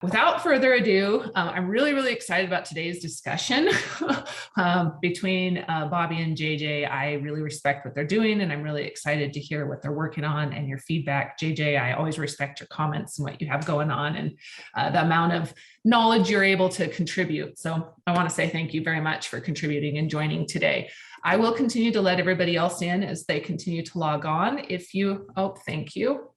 Without further ado, I'm really excited about today's discussion between Bobby and JJ. I really respect what they're doing, and I'm really excited to hear what they're working on and your feedback. JJ, I always respect your comments and what you have going on and the amount of knowledge you're able to contribute. So I want to say thank you very much for contributing and joining today. I will continue to let everybody else in as they continue to log on. If you, thank you.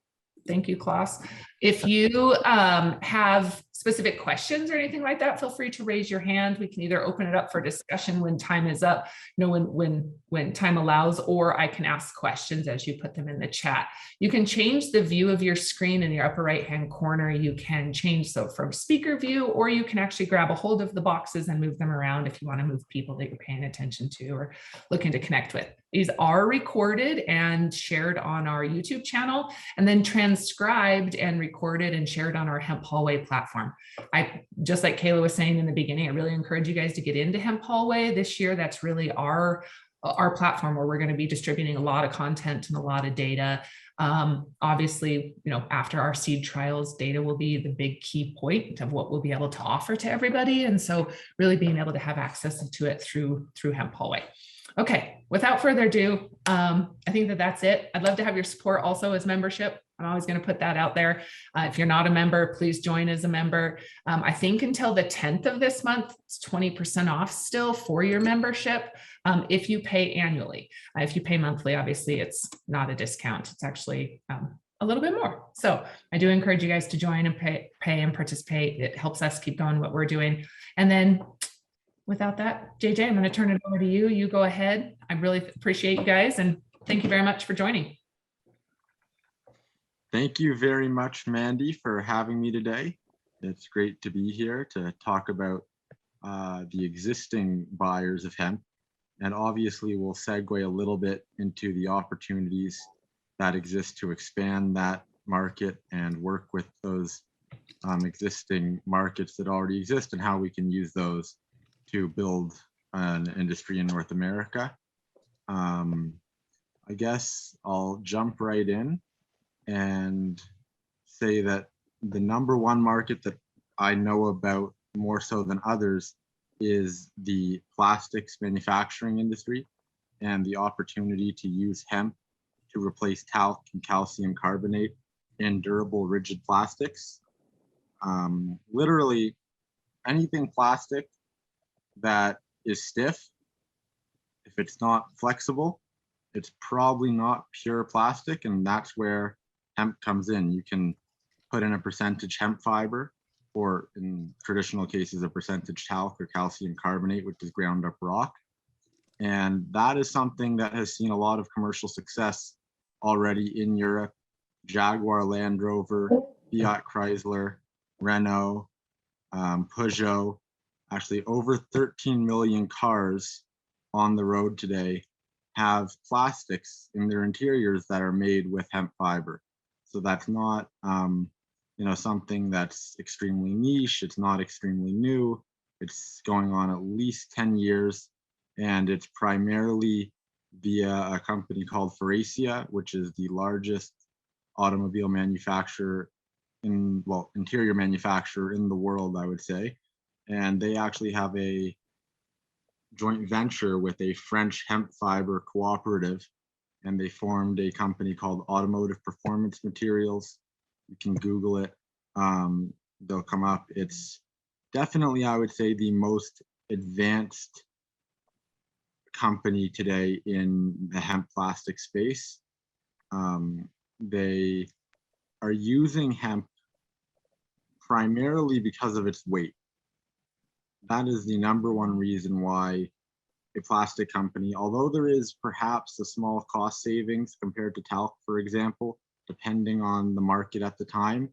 Thank you, Klaus. If you have specific questions or anything like that, feel free to raise your hand. We can either open it up for discussion when time is up, when time allows, or I can ask questions as you put them in the chat. You can change the view of your screen in your upper right-hand corner. You can change so from speaker view, or you can actually grab a hold of the boxes and move them around if you want to move people that you're paying attention to or looking to connect with. These are recorded and shared on our YouTube channel, and then transcribed and recorded and shared on our Hemp Hallway platform. Just like Kayla was saying in the beginning, I really encourage you guys to get into Hemp Hallway this year. That's really our platform where we're going to be distributing a lot of content and a lot of data. Obviously, after our seed trials, data will be the big key point of what we'll be able to offer to everybody. And so really being able to have access to it through Hemp Hallway. Okay, without further ado, I think that's it. I'd love to have your support also as membership. I'm always going to put that out there. If you're not a member, please join as a member. I think until the 10th of this month, it's 20% off still for your membership if you pay annually. If you pay monthly, obviously it's not a discount. It's actually a little bit more. So I do encourage you guys to join and pay and participate. It helps us keep going what we're doing. And then without that, JJ, I'm going to turn it over to you. You go ahead. I really appreciate you guys, and thank you very much for joining. Thank you very much, Mandy, for having me today. It's great to be here to talk about the existing buyers of hemp, and obviously we'll segue a little bit into the opportunities that exist to expand that market and work with those existing markets that already exist and how we can use those to build an industry in North America. I guess I'll jump right in and say that the number one market that I know about more so than others is the plastics manufacturing industry and the opportunity to use hemp to replace talc and calcium carbonate in durable rigid plastics. Literally anything plastic that is stiff, if it's not flexible, it's probably not pure plastic, and that's where hemp comes in. You can put in a percentage hemp fiber, or in traditional cases, a percentage talc or calcium carbonate, which is ground up rock. And that is something that has seen a lot of commercial success already in Europe. Jaguar Land Rover, Fiat Chrysler, Renault, Peugeot. Actually, over 13 million cars on the road today have plastics in their interiors that are made with hemp fiber. So that's not, something that's extremely niche. It's not extremely new. It's going on at least 10 years, and it's primarily via a company called Faurecia, which is the largest automobile manufacturer interior manufacturer in the world, I would say. And they actually have a joint venture with a French hemp fiber cooperative, and they formed a company called Automotive Performance Materials. You can Google it. They'll come up. It's definitely, I would say, the most advanced company today in the hemp plastic space. They are using hemp primarily because of its weight. That is the number one reason why a plastic company, although there is perhaps a small cost savings compared to talc, for example, depending on the market at the time,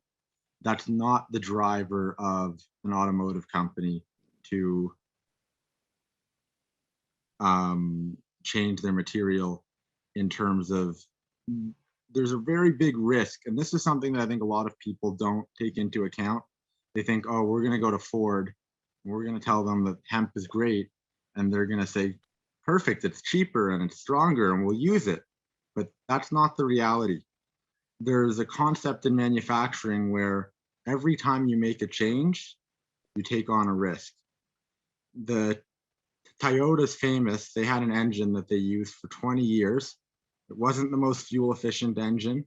that's not the driver of an automotive company to change their material in terms of, there's a very big risk. And this is something that I think a lot of people don't take into account. They think, oh, we're going to go to Ford, and we're going to tell them that hemp is great. And they're going to say, perfect, it's cheaper and it's stronger and we'll use it. But that's not the reality. There's a concept in manufacturing where every time you make a change, you take on a risk. The Toyota's famous, they had an engine that they used for 20 years. It wasn't the most fuel efficient engine.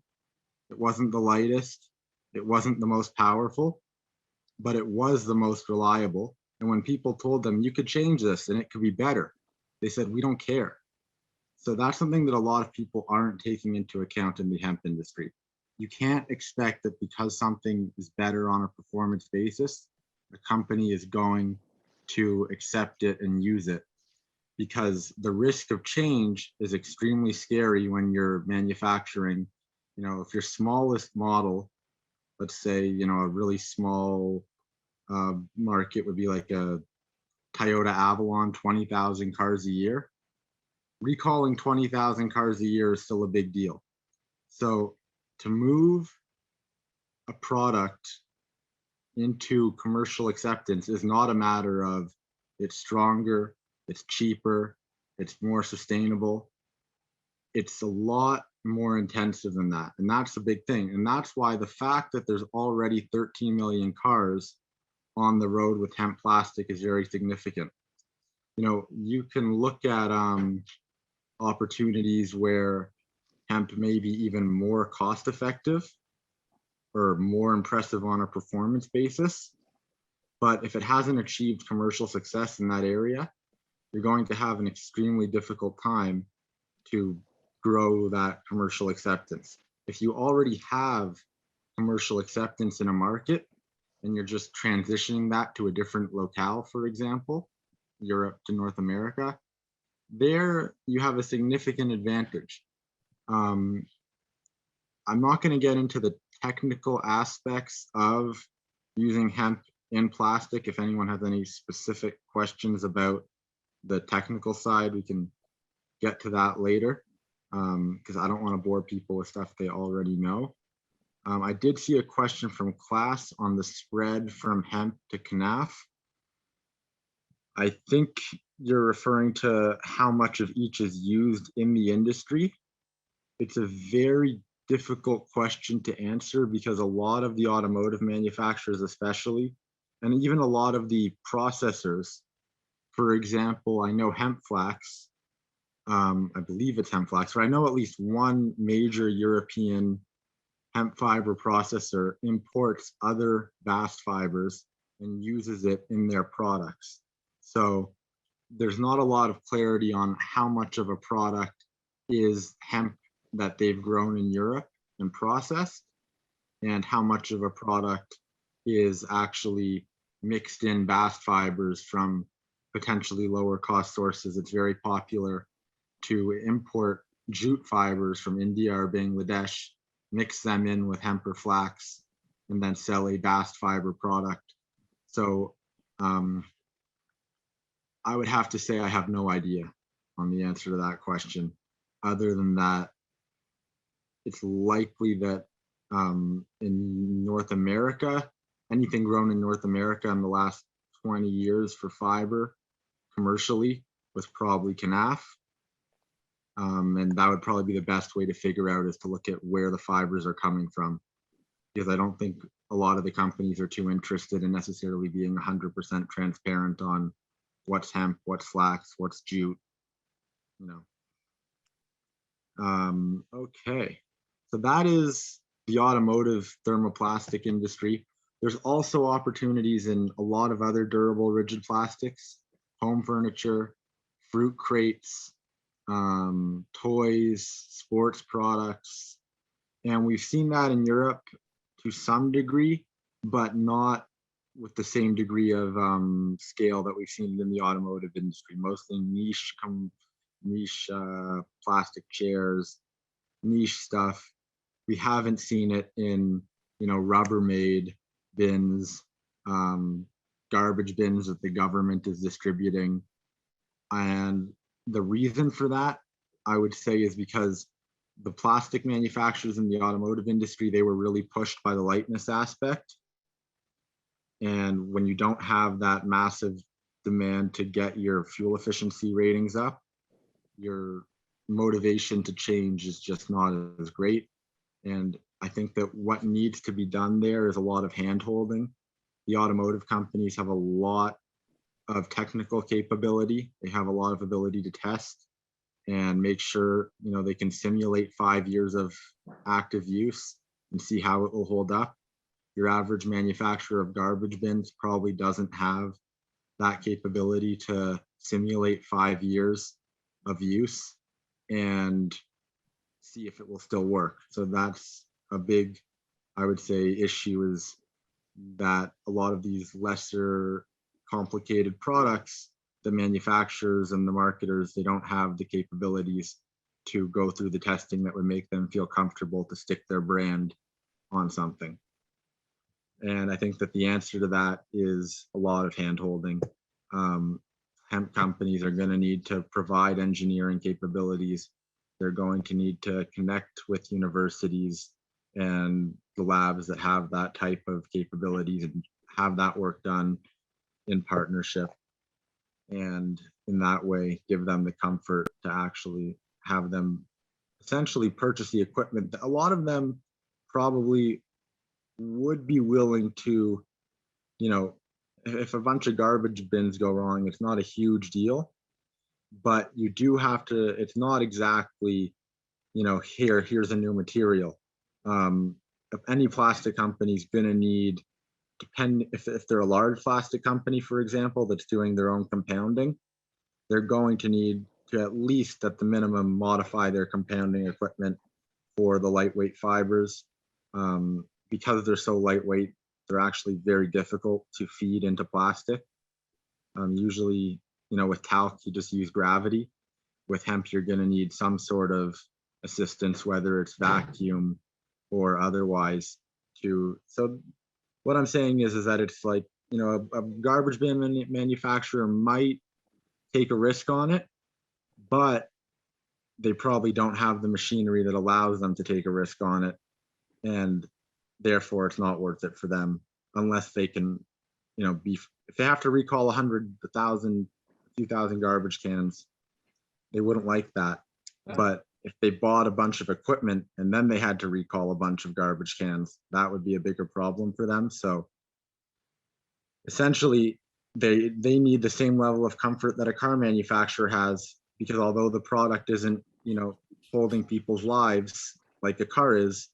It wasn't the lightest. It wasn't the most powerful, but it was the most reliable. And when people told them, you could change this and it could be better, they said, we don't care. So that's something that a lot of people aren't taking into account in the hemp industry. You can't expect that because something is better on a performance basis, a company is going to accept it and use it, because the risk of change is extremely scary when you're manufacturing. You know, if your smallest model, let's say, you know, a really small market would be like a Toyota Avalon, 20,000 cars a year. Recalling 20,000 cars a year is still a big deal. So to move a product into commercial acceptance is not a matter of it's stronger, it's cheaper, it's more sustainable. It's a lot more intensive than that. And that's the big thing. And that's why the fact that there's already 13 million cars on the road with hemp plastic is very significant. You know, you can look at opportunities where hemp may be even more cost effective or more impressive on a performance basis. But if it hasn't achieved commercial success in that area, you're going to have an extremely difficult time to grow that commercial acceptance. If you already have commercial acceptance in a market and you're just transitioning that to a different locale, for example, Europe to North America, there you have a significant advantage. I'm not going to get into the technical aspects of using hemp in plastic. If anyone has any specific questions about the technical side, we can get to that later, because I don't want to bore people with stuff they already know. I did see a question from class on the spread from hemp to canaf. I think you're referring to how much of each is used in the industry. It's a very difficult question to answer because a lot of the automotive manufacturers especially, and even a lot of the processors, for example, I know hemp flax, I believe it's hemp flax, or I know at least one major European hemp fiber processor imports other bast fibers and uses it in their products. So there's not a lot of clarity on how much of a product is hemp that they've grown in Europe and processed, and how much of a product is actually mixed in bast fibers from potentially lower cost sources. It's very popular to import jute fibers from India or Bangladesh, mix them in with hemp or flax, and then sell a bast fiber product. So I would have to say I have no idea on the answer to that question. Other than that, it's likely that in North America, anything grown in North America in the last 20 years for fiber commercially was probably canaf. And that would probably be the best way to figure out, is to look at where the fibers are coming from, because I don't think a lot of the companies are too interested in necessarily being 100% transparent on what's hemp, what's flax, what's jute, you know. Okay, so that is the automotive thermoplastic industry. There's also opportunities in a lot of other durable rigid plastics, home furniture, fruit crates, toys, sports products. And we've seen that in Europe to some degree, but not with the same degree of scale that we've seen in the automotive industry. Mostly niche plastic chairs, niche stuff. We haven't seen it in, you know, Rubbermaid bins, garbage bins that the government is distributing. And the reason for that, I would say, is because the plastic manufacturers in the automotive industry, they were really pushed by the lightness aspect. And when you don't have that massive demand to get your fuel efficiency ratings up, your motivation to change is just not as great. And I think that what needs to be done there is a lot of hand holding. The automotive companies have a lot of technical capability. They have a lot of ability to test and make sure, you know, they can simulate 5 years of active use and see how it will hold up. Your average manufacturer of garbage bins probably doesn't have that capability to simulate 5 years of use and see if it will still work. So that's a big, I would say, issue, is that a lot of these lesser complicated products, the manufacturers and the marketers, they don't have the capabilities to go through the testing that would make them feel comfortable to stick their brand on something. And I think that the answer to that is a lot of hand holding. Hemp companies are going to need to provide engineering capabilities. They're going to need to connect with universities and the labs that have that type of capabilities and have that work done in partnership. And in that way, give them the comfort to actually have them essentially purchase the equipment. A lot of them probably would be willing to, you know, if a bunch of garbage bins go wrong, it's not a huge deal, but you do have to, it's not exactly, you know, here's a new material. If any plastic company's gonna need, if they're a large plastic company, for example, that's doing their own compounding, they're going to need to at least at the minimum modify their compounding equipment for the lightweight fibers. Because they're so lightweight, they're actually very difficult to feed into plastic. Usually, you know, with talc, you just use gravity. With hemp, you're going to need some sort of assistance, whether it's vacuum or otherwise. So what I'm saying is that it's like, you know, a garbage bin manufacturer might take a risk on it, but they probably don't have the machinery that allows them to take a risk on it. And therefore it's not worth it for them unless they can, you know, if they have to recall 100, 1,000, 2,000 garbage cans, they wouldn't like that. But if they bought a bunch of equipment and then they had to recall a bunch of garbage cans, that would be a bigger problem for them. So essentially they need the same level of comfort that a car manufacturer has, because although the product isn't, you know, holding people's lives like a car is,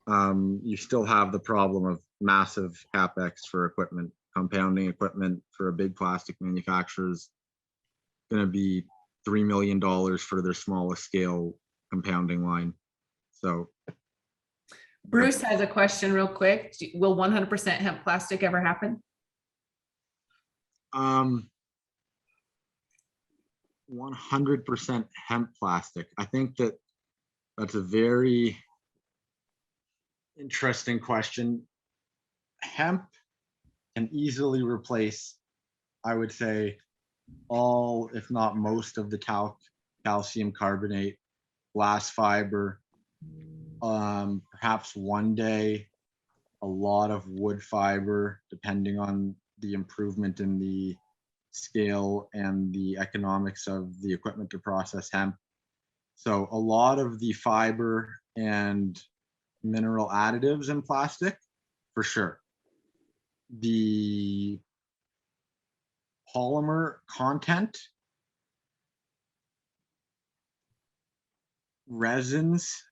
you still have the problem of massive capex for equipment. Compounding equipment for a big plastic manufacturer is going to be $3 million for their smallest scale compounding line. So Bruce has a question real quick. Will 100% hemp plastic ever happen? 100% hemp plastic. I think that's a very interesting question. Hemp can easily replace, I would say, all, if not most of the calcium carbonate, glass fiber, perhaps one day a lot of wood fiber, depending on the improvement in the scale and the economics of the equipment to process hemp. So a lot of the fiber and mineral additives in plastic, for sure. The polymer content, resins,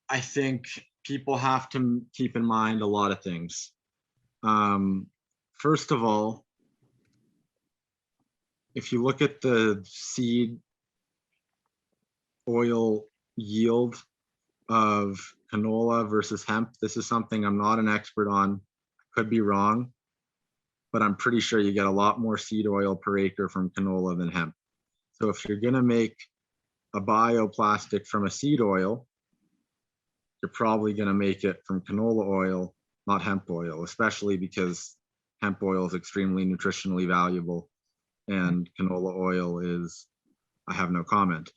I think people have to keep in mind a lot of things. First of all, if you look at the seed oil yield of canola versus hemp, this is something I'm not an expert on, could be wrong, but I'm pretty sure you get a lot more seed oil per acre from canola than hemp. So if you're gonna make a bioplastic from a seed oil, you're probably gonna make it from canola oil, not hemp oil, especially because hemp oil is extremely nutritionally valuable and canola oil is, I have no comment.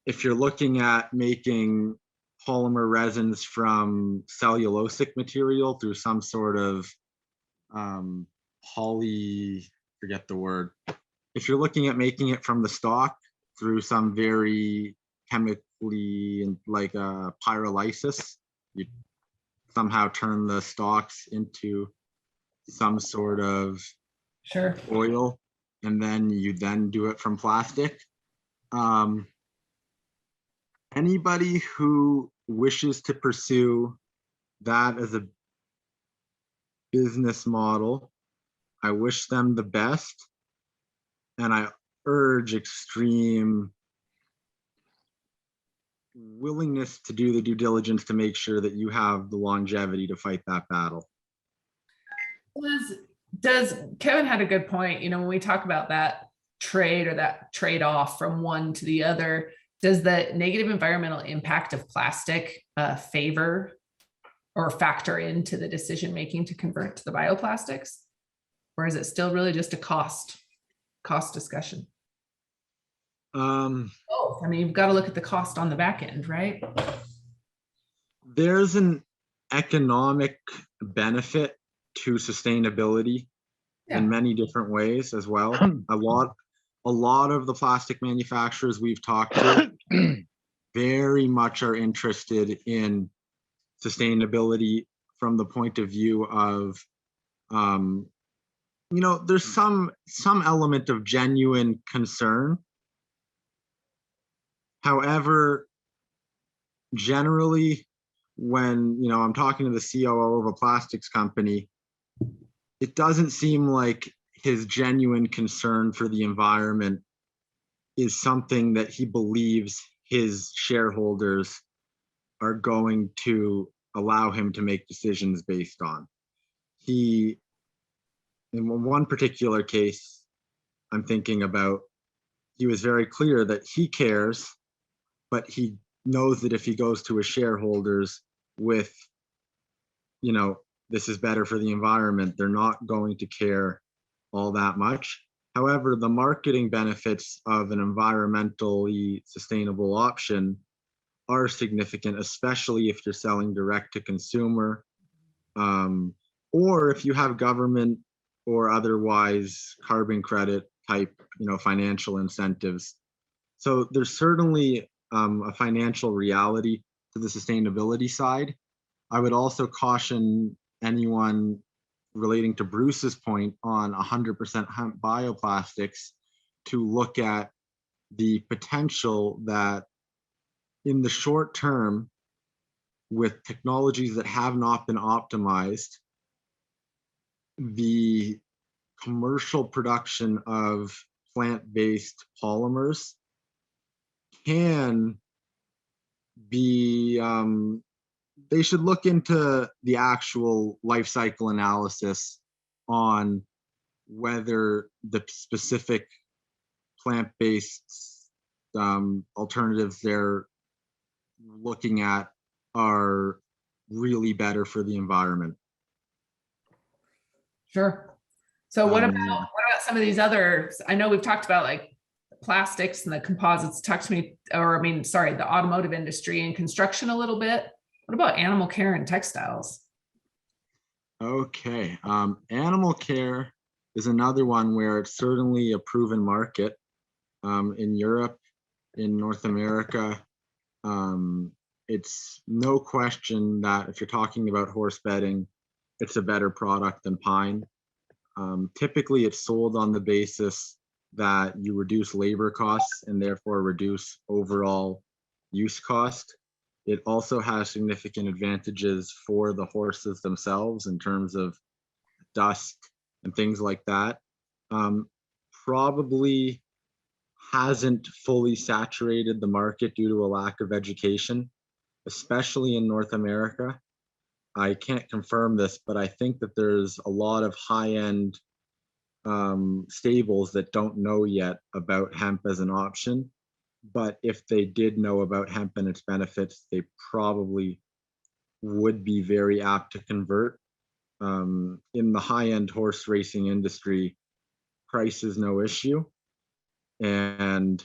If you're looking at making polymer resins from cellulosic material through some sort of forget the word. If you're looking at making it from the stalk, through some very chemically and like pyrolysis. You somehow turn the stalks into some sort of Sure. oil, and then you then do it from plastic. Anybody who wishes to pursue that as a business model, I wish them the best, and I urge extreme willingness to do the due diligence to make sure that you have the longevity to fight that battle. Does Kevin had a good point, you know, when we talk about that trade or that trade-off from one to the other, does the negative environmental impact of plastic favor or factor into the decision making to convert to the bioplastics? Or is it still really just a cost discussion? Oh, I mean, you've got to look at the cost on the back end, right? There's an economic benefit to sustainability in many different ways as well. A lot of the plastic manufacturers we've talked to very much are interested in sustainability from the point of view of, you know, there's some element of genuine concern. However, generally, when, you know, I'm talking to the COO of a plastics company, it doesn't seem like his genuine concern for the environment is something that he believes his shareholders are going to allow him to make decisions based on. He, in one particular case I'm thinking about, he was very clear that he cares, but he knows that if he goes to his shareholders with, you know, this is better for the environment, they're not going to care all that much. However, the marketing benefits of an environmentally sustainable option are significant, especially if you're selling direct to consumer, or if you have government or otherwise carbon credit type, you know, financial incentives. So there's certainly a financial reality to the sustainability side. I would also caution anyone relating to Bruce's point on 100% hemp bioplastics to look at the potential that in the short term, with technologies that have not been optimized, the commercial production of plant-based polymers can be, they should look into the actual life cycle analysis on whether the specific plant-based alternatives they're looking at are really better for the environment. Sure. So what about some of these others? I know we've talked about like plastics and the composites. Talk to me, or I mean, sorry, the automotive industry and construction a little bit. What about animal care and textiles? Okay, animal care is another one where it's certainly a proven market. In Europe, in North America, it's no question that if you're talking about horse bedding, it's a better product than pine. Typically, it's sold on the basis that you reduce labor costs and therefore reduce overall use cost. It also has significant advantages for the horses themselves in terms of dust and things like that. Probably hasn't fully saturated the market due to a lack of education, especially in North America. I can't confirm this, but I think that there's a lot of high-end stables that don't know yet about hemp as an option. But if they did know about hemp and its benefits, they probably would be very apt to convert. In the high-end horse racing industry, price is no issue. And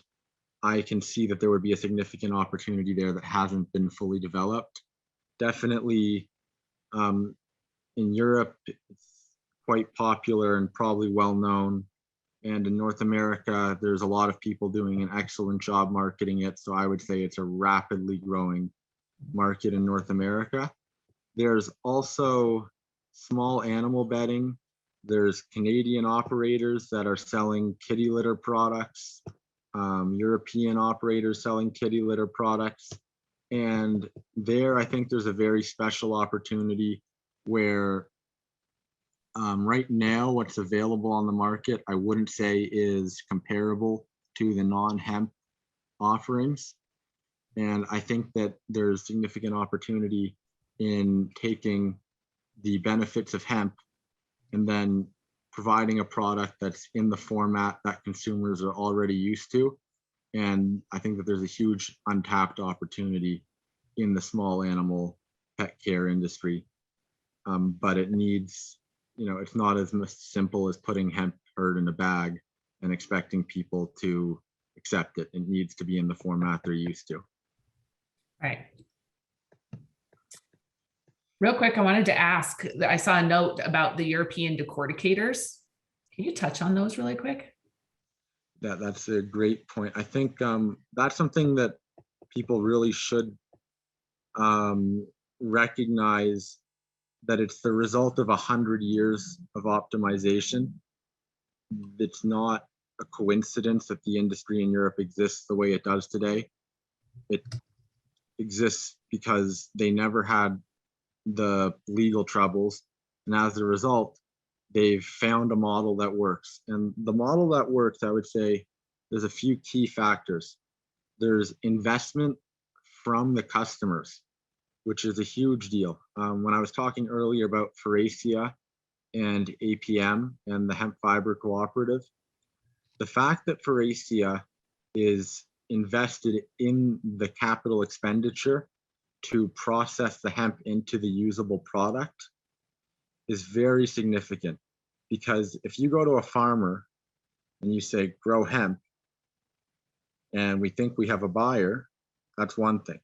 I can see that there would be a significant opportunity there that hasn't been fully developed. Definitely in Europe, it's quite popular and probably well known And in North America, there's a lot of people doing an excellent job marketing it. So I would say it's a rapidly growing market in North America. There's also small animal bedding. There's Canadian operators that are selling kitty litter products, European operators selling kitty litter products. And there, I think there's a very special opportunity where right now, what's available on the market, I wouldn't say is comparable to the non-hemp offerings. And I think that there's significant opportunity in taking the benefits of hemp and then providing a product that's in the format that consumers are already used to. And I think that there's a huge untapped opportunity in the small animal pet care industry. But it needs, it's not as simple as putting hemp hurd in a bag and expecting people to accept it. It needs to be in the format they're used to. Right. Real quick, I wanted to ask, I saw a note about the European Decorticators. Can you touch on those really quick? That's a great point. I think that's something that people really should recognize, that it's the result of 100 years of optimization. It's not a coincidence that the industry in Europe exists the way it does today. It exists because they never had the legal troubles. And as a result, they've found a model that works. And the model that works, I would say, there's a few key factors. There's investment from the customers, which is a huge deal. When I was talking earlier about Faurecia and APM and the Hemp Fiber Cooperative, the fact that Faurecia is invested in the capital expenditure to process the hemp into the usable product is very significant. Because if you go to a farmer and you say, grow hemp, and we think we have a buyer, that's one thing.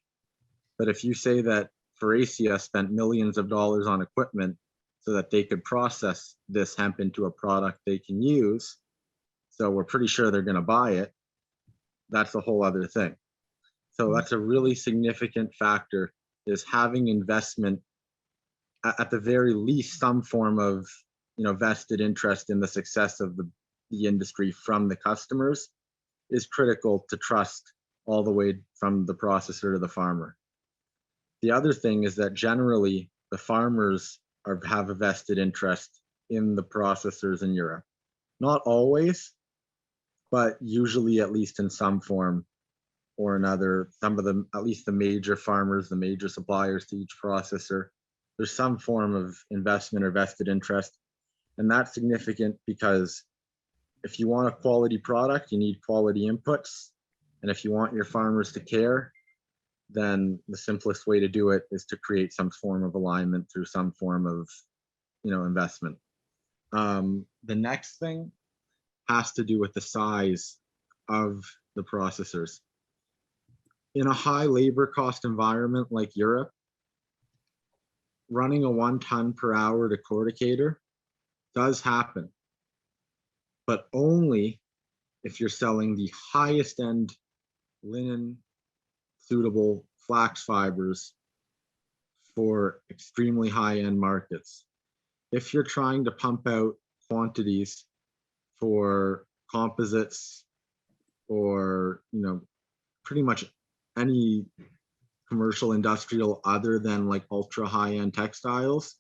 But if you say that Faurecia spent millions of dollars on equipment so that they could process this hemp into a product they can use, so we're pretty sure they're going to buy it, that's a whole other thing. So that's a really significant factor, is having investment, at the very least, some form of vested interest in the success of the industry from the customers is critical to trust all the way from the processor to the farmer. The other thing is that generally the farmers have a vested interest in the processors in Europe. Not always, but usually at least in some form or another. Some of them, at least the major farmers, the major suppliers to each processor, there's some form of investment or vested interest. And that's significant because if you want a quality product, you need quality inputs. And if you want your farmers to care, then the simplest way to do it is to create some form of alignment through some form of investment. The next thing has to do with the size of the processors. In a high labor cost environment like Europe, running a 1 ton per hour decorticator does happen, but only if you're selling the highest end linen suitable flax fibers for extremely high end markets. If you're trying to pump out quantities for composites or pretty much any commercial industrial other than like ultra high end textiles,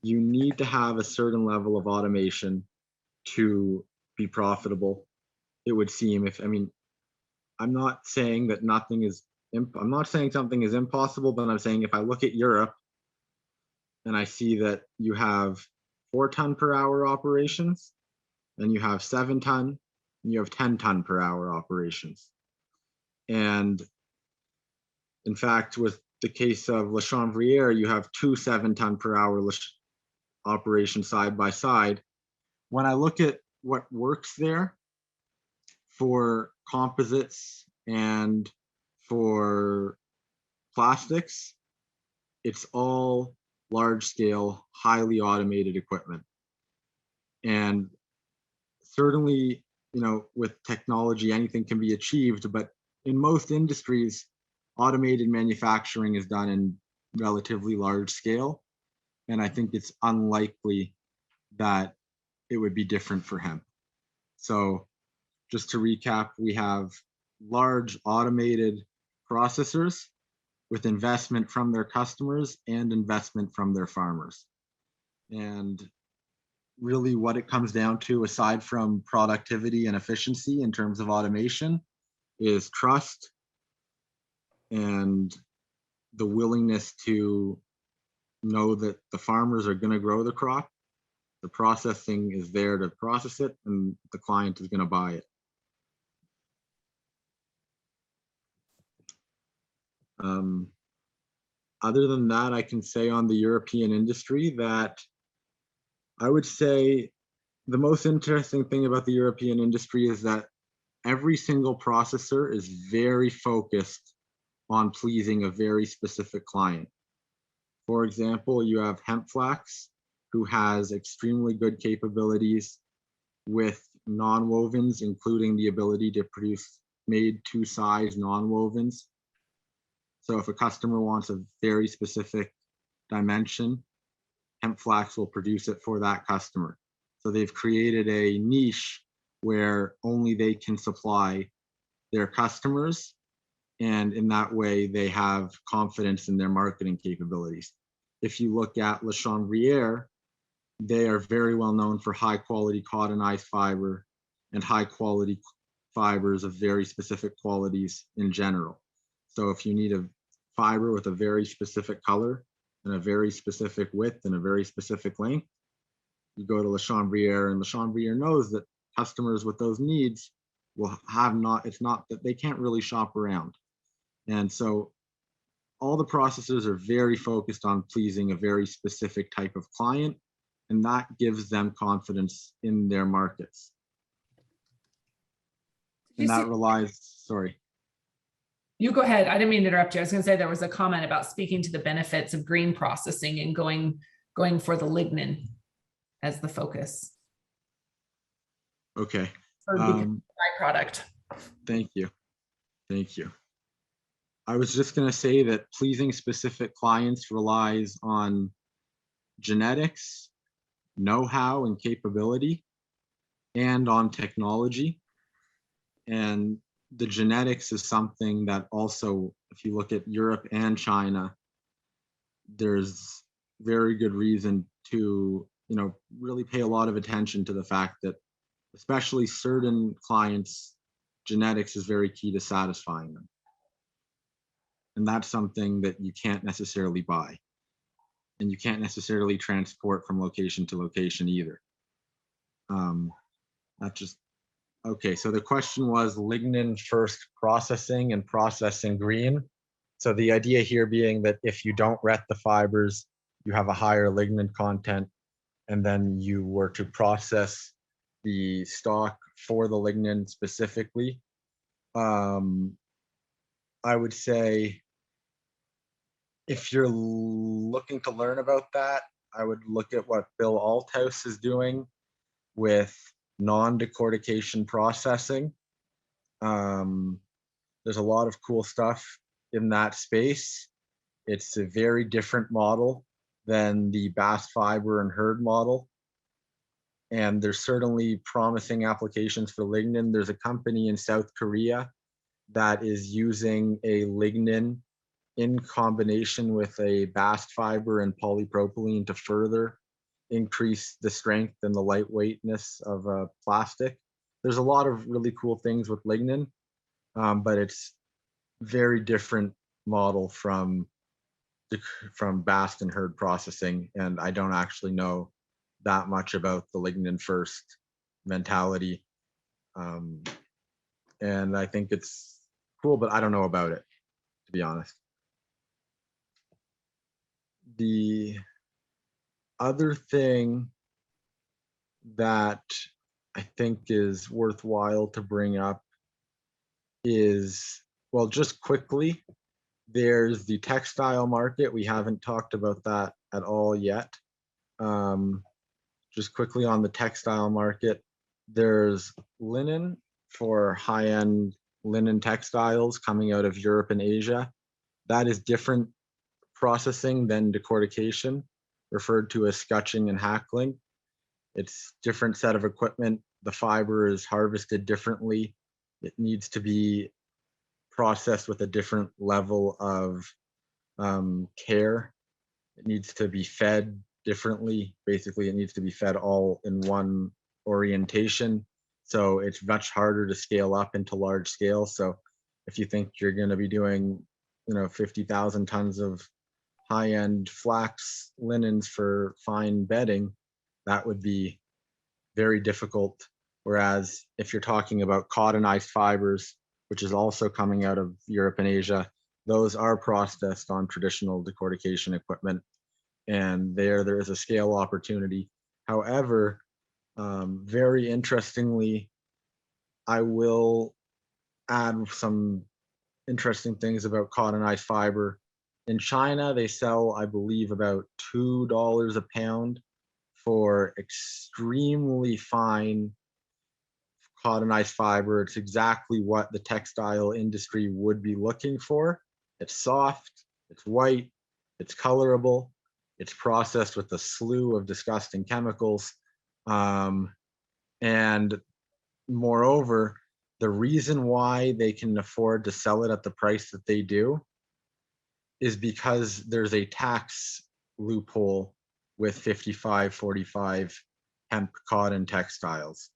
you need to have a certain level of automation to be profitable, it would seem. I'm not saying that I'm not saying something is impossible, but I'm saying if I look at Europe and I see that you have 4 ton per hour operations, and you have 7 ton, and you have 10 ton per hour operations. And in fact, with the case of La Chanvrière, you have 2 7 ton per hour operations side by side. When I look at what works there for composites and for plastics, it's all large scale, highly automated equipment. And certainly, with technology, anything can be achieved, but in most industries, automated manufacturing is done in relatively large scale. And I think it's unlikely that it would be different for hemp. So just to recap, we have large automated processors with investment from their customers and investment from their farmers. And really what it comes down to, aside from productivity and efficiency in terms of automation, is trust and the willingness to know that the farmers are going to grow the crop, the processing is there to process it, and the client is going to buy it. Other than that, I can say on the European industry that I would say the most interesting thing about the European industry is that every single processor is very focused on pleasing a very specific client. For example, you have Hemp Flax, who has extremely good capabilities with non-wovens, including the ability to produce made to size non-wovens. So if a customer wants a very specific dimension, Hemp Flax will produce it for that customer. So they've created a niche where only they can supply their customers. And in that way, they have confidence in their marketing capabilities. If you look at Le Chanvrier, they are very well known for high quality cottonized fiber and high quality fibers of very specific qualities in general. So if you need a fiber with a very specific color and a very specific width and a very specific length, you go to Le Chanvrier, and Le Chanvrier knows that customers with those needs will have it's not that they can't really shop around. And so all the processors are very focused on pleasing a very specific type of client, and that gives them confidence in their markets. And that relies, sorry. You go ahead. I didn't mean to interrupt you. I was going to say there was a comment about speaking to the benefits of green processing and going for the lignin as the focus. Okay. Or byproduct. Thank you. Thank you. I was just going to say that pleasing specific clients relies on genetics, know-how and capability, and on technology. And the genetics is something that also, if you look at Europe and China, there's very good reason to, really pay a lot of attention to the fact that especially certain clients, genetics is very key to satisfying them. And that's something that you can't necessarily buy. And you can't necessarily transport from location to location either. Okay, so the question was lignin first processing and processing green. So the idea here being that if you don't wet the fibers, you have a higher lignin content, and then you were to process the stock for the lignin specifically. I would say if you're looking to learn about that, I would look at what Bill Althouse is doing with non-decortication processing. There's a lot of cool stuff in that space. It's a very different model than the bast fiber and herd model. And there's certainly promising applications for lignin. There's a company in South Korea that is using a lignin in combination with a bast fiber and polypropylene to further increase the strength and the lightweightness of a plastic. There's a lot of really cool things with lignin, but it's very different model from bast and herd processing. And I don't actually know that much about the lignin first mentality. And I think it's cool, but I don't know about it, to be honest. The other thing that I think is worthwhile to bring up is, well, just quickly, there's the textile market. We haven't talked about that at all yet. Just quickly on the textile market, There's linen for high-end linen textiles coming out of Europe and Asia. That is different processing than decortication, referred to as scutching and hackling. It's different set of equipment. The fiber is harvested differently. It needs to be processed with a different level of care. It needs to be fed differently. Basically, it needs to be fed all in one orientation. So it's much harder to scale up into large scale. So if you think you're going to be doing, 50,000 tons of high-end flax linens for fine bedding, that would be very difficult. Whereas if you're talking about cottonized fibers, which is also coming out of Europe and Asia, those are processed on traditional decortication equipment, and there is a scale opportunity. However, very interestingly, I will add some interesting things about cottonized fiber. In China, they sell, I believe, about $2 a pound for extremely fine cottonized fiber. It's exactly what the textile industry would be looking for. It's soft, it's white, it's colorable, it's processed with a slew of disgusting chemicals. And moreover, the reason why they can afford to sell it at the price that they do is because there's a tax loophole with 5545 hemp cotton textiles.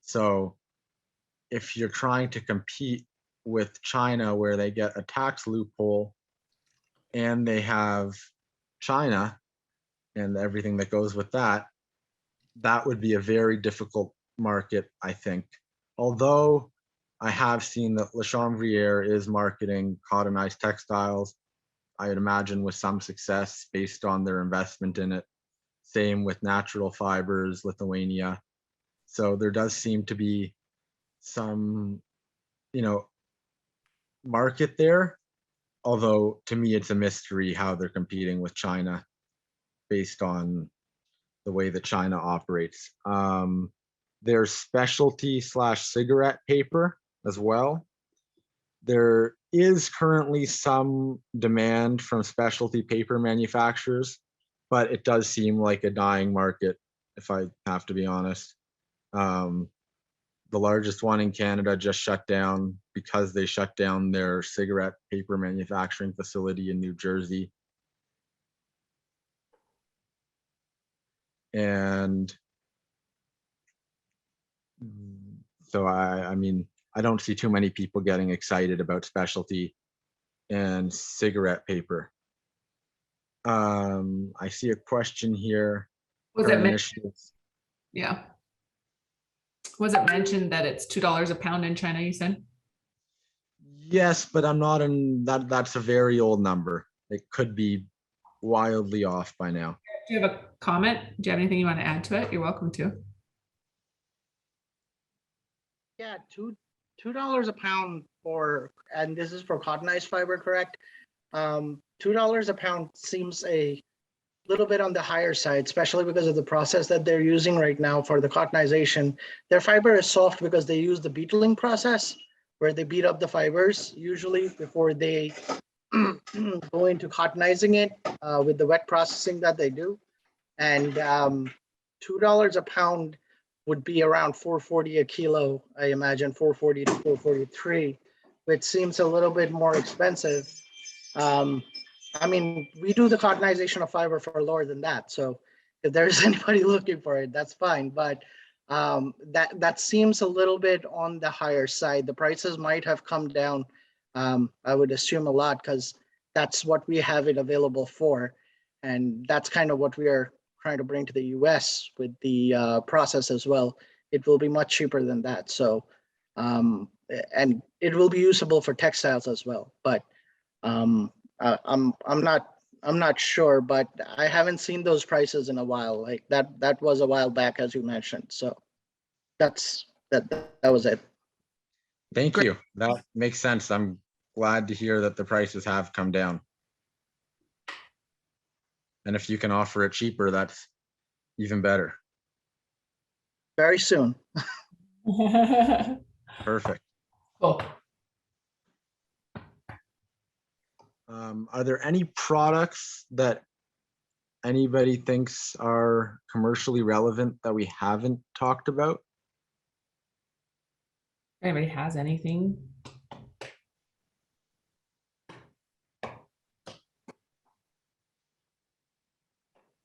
So if you're trying to compete with China, where they get a tax loophole and they have China and everything that goes with that, that would be a very difficult market, I think. Although I have seen that Le Chambriere is marketing cottonized textiles, I would imagine with some success based on their investment in it. Same with natural fibers, Lithuania. So there does seem to be some, market there. Although to me, it's a mystery how they're competing with China based on the way that China operates. There's specialty / cigarette paper as well. There is currently some demand from specialty paper manufacturers, but it does seem like a dying market, if I have to be honest. The largest one in Canada just shut down because they shut down their cigarette paper manufacturing facility in New Jersey. And so I mean, I don't see too many people getting excited about specialty and cigarette paper. I see a question here. Was it yeah. Was it mentioned that it's $2 a pound in China, you said? Yes, but I'm not in that. That's a very old number. It could be wildly off by now. Do you have a comment? Do you have anything you want to add to it? You're welcome to. Yeah, $2 a pound for, and this is for cottonized fiber, correct? $2 a pound seems a little bit on the higher side, especially because of the process that they're using right now for the cottonization. Their fiber is soft because they use the beetling process, where they beat up the fibers usually before they go into cottonizing it with the wet processing that they do. And $2 a pound would be around $4.40 a kilo, I imagine, $4.40 to $4.43, which seems a little bit more expensive. I mean, we do the cottonization of fiber for lower than that. So if there's anybody looking for it, that's fine. But that seems a little bit on the higher side. The prices might have come down, I would assume, a lot, because that's what we have it available for. And that's kind of what we are trying to bring to the US with the process as well. It will be much cheaper than that. So, and it will be usable for textiles as well. But I'm not sure, but I haven't seen those prices in a while. Like that was a while back, as you mentioned. So that was it. Thank you. That makes sense. I'm glad to hear that the prices have come down. And if you can offer it cheaper, that's even better. Very soon. Perfect. Cool. Are there any products that anybody thinks are commercially relevant that we haven't talked about? Anybody has anything?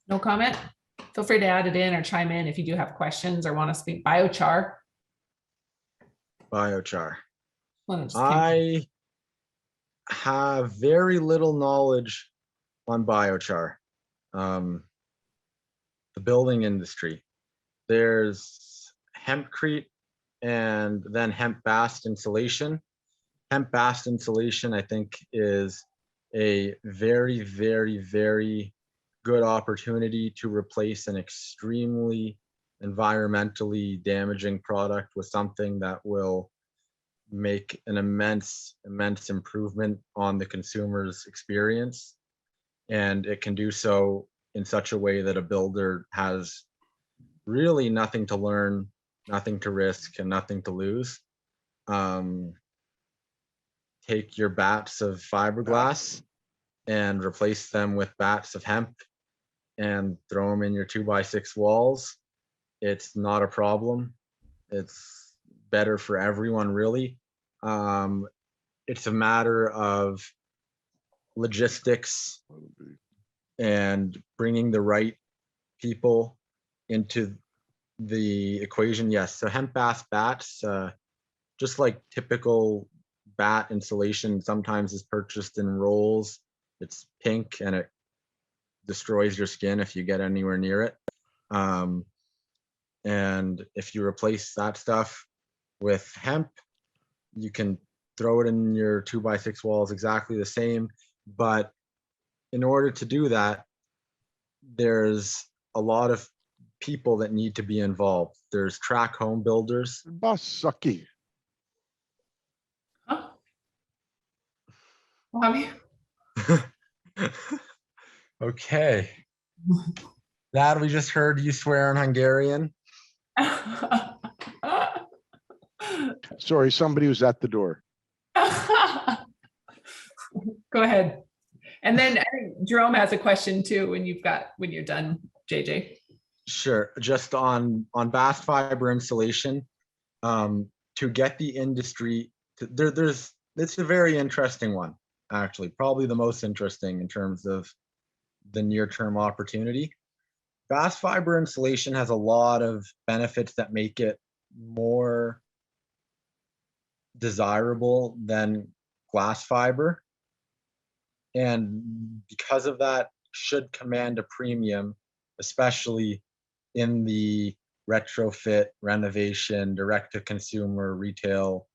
No comment? Feel free to add it in or chime in if you do have questions or want to speak. Biochar. Biochar. One that just came- I have very little knowledge on biochar. The building industry. There's hempcrete and then hemp bast insulation. Hemp bast insulation, I think, is a very, very, very good opportunity to replace an extremely environmentally damaging product with something that will make an immense improvement on the consumer's experience. And it can do so in such a way that a builder has really nothing to learn, nothing to risk, and nothing to lose. Take your bats of fiberglass and replace them with bats of hemp and throw them in your 2x6 walls. It's not a problem. It's better for everyone, really. It's a matter of logistics and bringing the right people into the equation. Yes, so hemp bast bats, just like typical bat insulation, sometimes is purchased in rolls. It's pink and it destroys your skin if you get anywhere near it. And if you replace that stuff with hemp, you can throw it in your 2x6 walls exactly the same. But in order to do that, there's a lot of people that need to be involved. There's track home builders. Sucky. Huh? Well, I mean, Okay. That we just heard you swear in Hungarian. Sorry, somebody was at the door. Go ahead. And then I think Jerome has a question too when you're done, JJ. Sure. Just on bast fiber insulation, to get the industry to, it's a very interesting one, actually, probably the most interesting in terms of the near-term opportunity. Bast fiber insulation has a lot of benefits that make it more desirable than glass fiber. And because of that, should command a premium, especially in the retrofit, renovation, direct-to-consumer, retail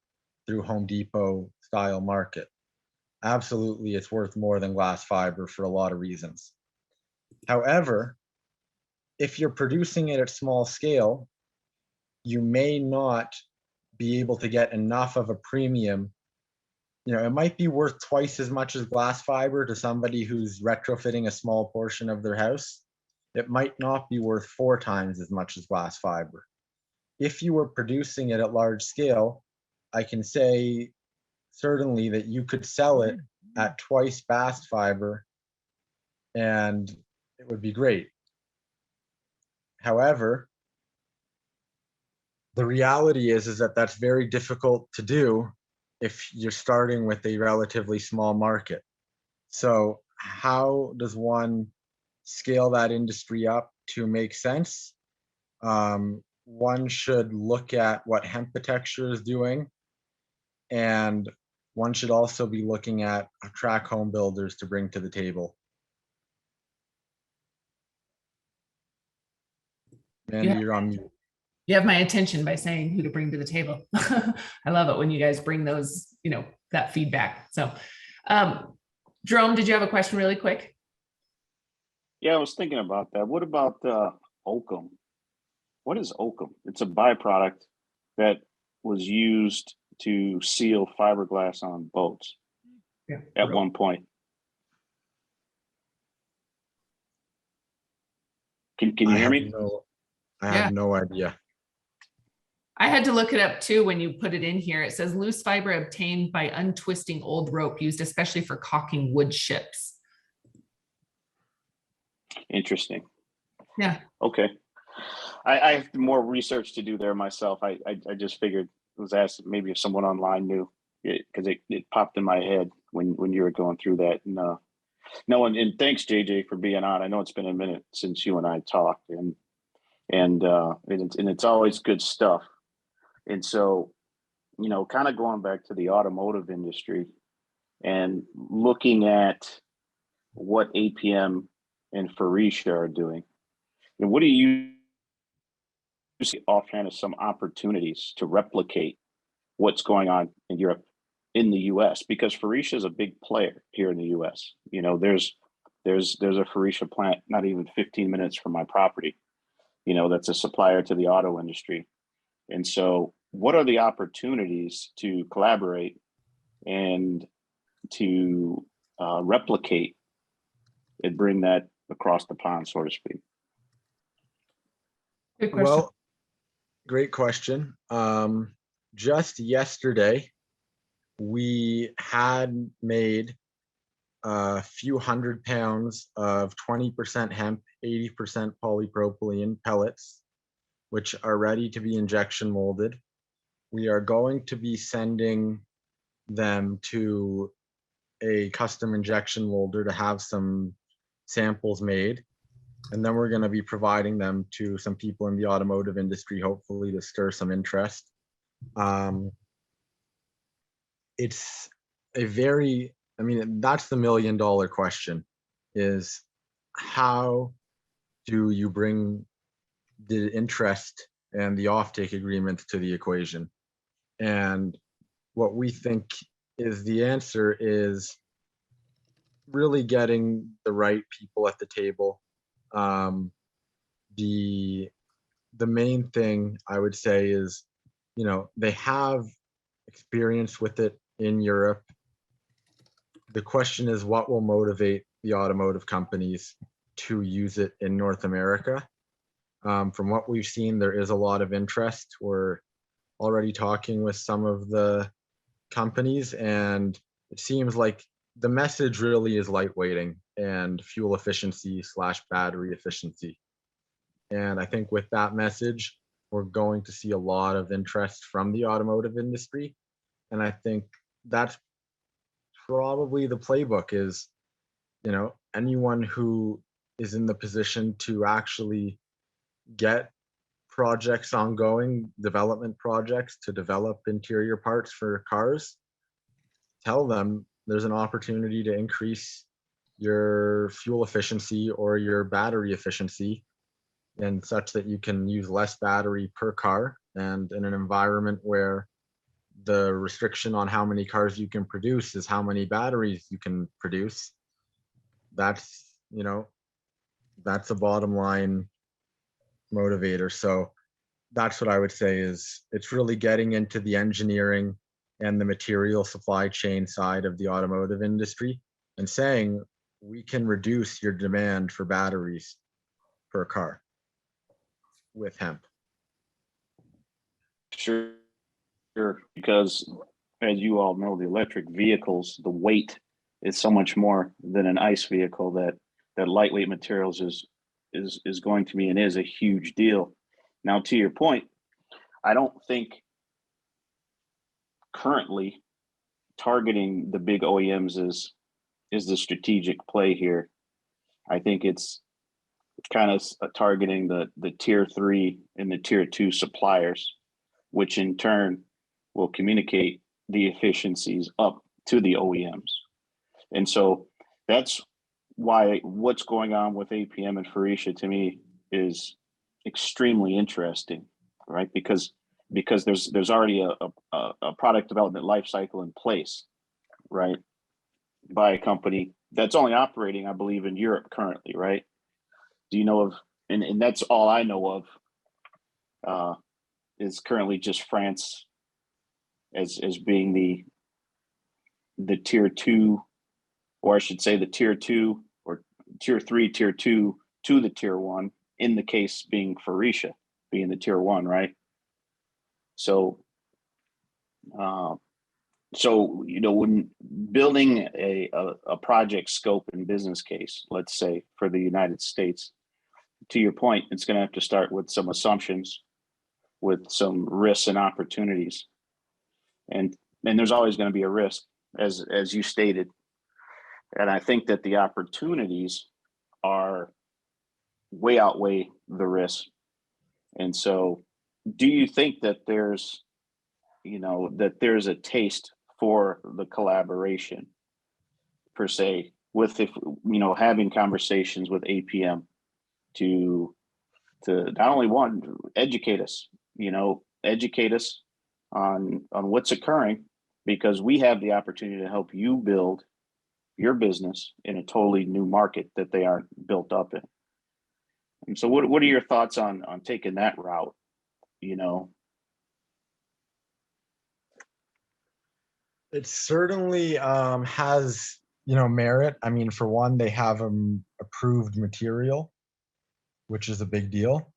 through Home Depot style market. Absolutely, it's worth more than glass fiber for a lot of reasons. However, if you're producing it at small scale, you may not be able to get enough of a premium. You know, it might be worth twice as much as glass fiber to somebody who's retrofitting a small portion of their house. It might not be worth 4 times as much as glass fiber. If you were producing it at large scale, I can say certainly that you could sell it at twice bast fiber and it would be great. However, the reality is that that's very difficult to do if you're starting with a relatively small market. So how does one scale that industry up to make sense? One should look at what Hempitecture is doing, and one should also be looking at track home builders to bring to the table. Mandy, you're on mute. You have my attention by saying who to bring to the table. I love it when you guys bring those, that feedback. So, Jerome, did you have a question really quick? Yeah, I was thinking about that. What about oakum? What is oakum? It's a byproduct that was used to seal fiberglass on boats at one point. Can you hear me? I have no idea. I had to look it up too when you put it in here. It says loose fiber obtained by untwisting old rope used especially for caulking wood ships. Interesting. Yeah. Okay. I have more research to do there myself. I just figured, was asked maybe if someone online knew, because it popped in my head when you were going through that. And no, and thanks JJ for being on. I know it's been a minute since you and I talked, and it's always good stuff. And so, you know, kind of going back to the automotive industry and looking at what APM and Faurecia are doing, and what do you see offhand as some opportunities to replicate what's going on in Europe in the US? Because Faurecia is a big player here in the US. You know, there's a Faurecia plant not even 15 minutes from my property, you know, that's a supplier to the auto industry. And so what are the opportunities to collaborate and to replicate and bring that across the pond, so to speak? Good question. Well, great question. Just yesterday, we had made a few 100 pounds of 20% hemp, 80% polypropylene pellets, which are ready to be injection molded. We are going to be sending them to a custom injection molder to have some samples made. And then we're going to be providing them to some people in the automotive industry, hopefully to stir some interest. It's a very, I mean, that's the $1 million question, is how do you bring the interest and the offtake agreements to the equation? And what we think is the answer is really getting the right people at the table. The main thing I would say is, you know, they have experience with it in Europe. The question is, what will motivate the automotive companies to use it in North America? From what we've seen, there is a lot of interest. We're already talking with some of the companies, and it seems like the message really is lightweighting and fuel efficiency / battery efficiency. And I think with that message, we're going to see a lot of interest from the automotive industry. And I think that's probably the playbook is, you know, anyone who is in the position to actually get projects ongoing, development projects to develop interior parts for cars, tell them there's an opportunity to increase your fuel efficiency or your battery efficiency, and such that you can use less battery per car. And in an environment where the restriction on how many cars you can produce is how many batteries you can produce, that's, you know, that's a bottom line motivator. So that's what I would say is it's really getting into the engineering and the material supply chain side of the automotive industry and saying, we can reduce your demand for batteries per car with hemp. Sure, because as you all know, the electric vehicles, the weight is so much more than an ICE vehicle, that lightweight materials is going to be and is a huge deal. Now, to your point, I don't think currently targeting the big OEMs is the strategic play here. I think it's kind of targeting the tier 3 and the tier 2 suppliers, which in turn will communicate the efficiencies up to the OEMs. And so that's why what's going on with APM and Faurecia to me is extremely interesting, right? Because there's already a product development life cycle in place, right, by a company that's only operating, I believe, in Europe currently, right? Do you know of, and that's all I know of, is currently just France as being the tier 2, or I should say the tier 2 or tier 3, tier 2 to the tier 1, in the case being Faurecia being the tier 1, right? So, when building a project scope and business case, let's say for the United States, to your point, it's going to have to start with some assumptions, with some risks and opportunities, and there's always going to be a risk, as you stated. And I think that the opportunities are way outweigh the risk. And so, do you think that there's a taste for the collaboration per se, with having conversations with APM to not only educate us on what's occurring, because we have the opportunity to help you build your business in a totally new market that they aren't built up in. And so what are your thoughts on taking that route? It certainly has, merit. I mean, for one, they have approved material, which is a big deal,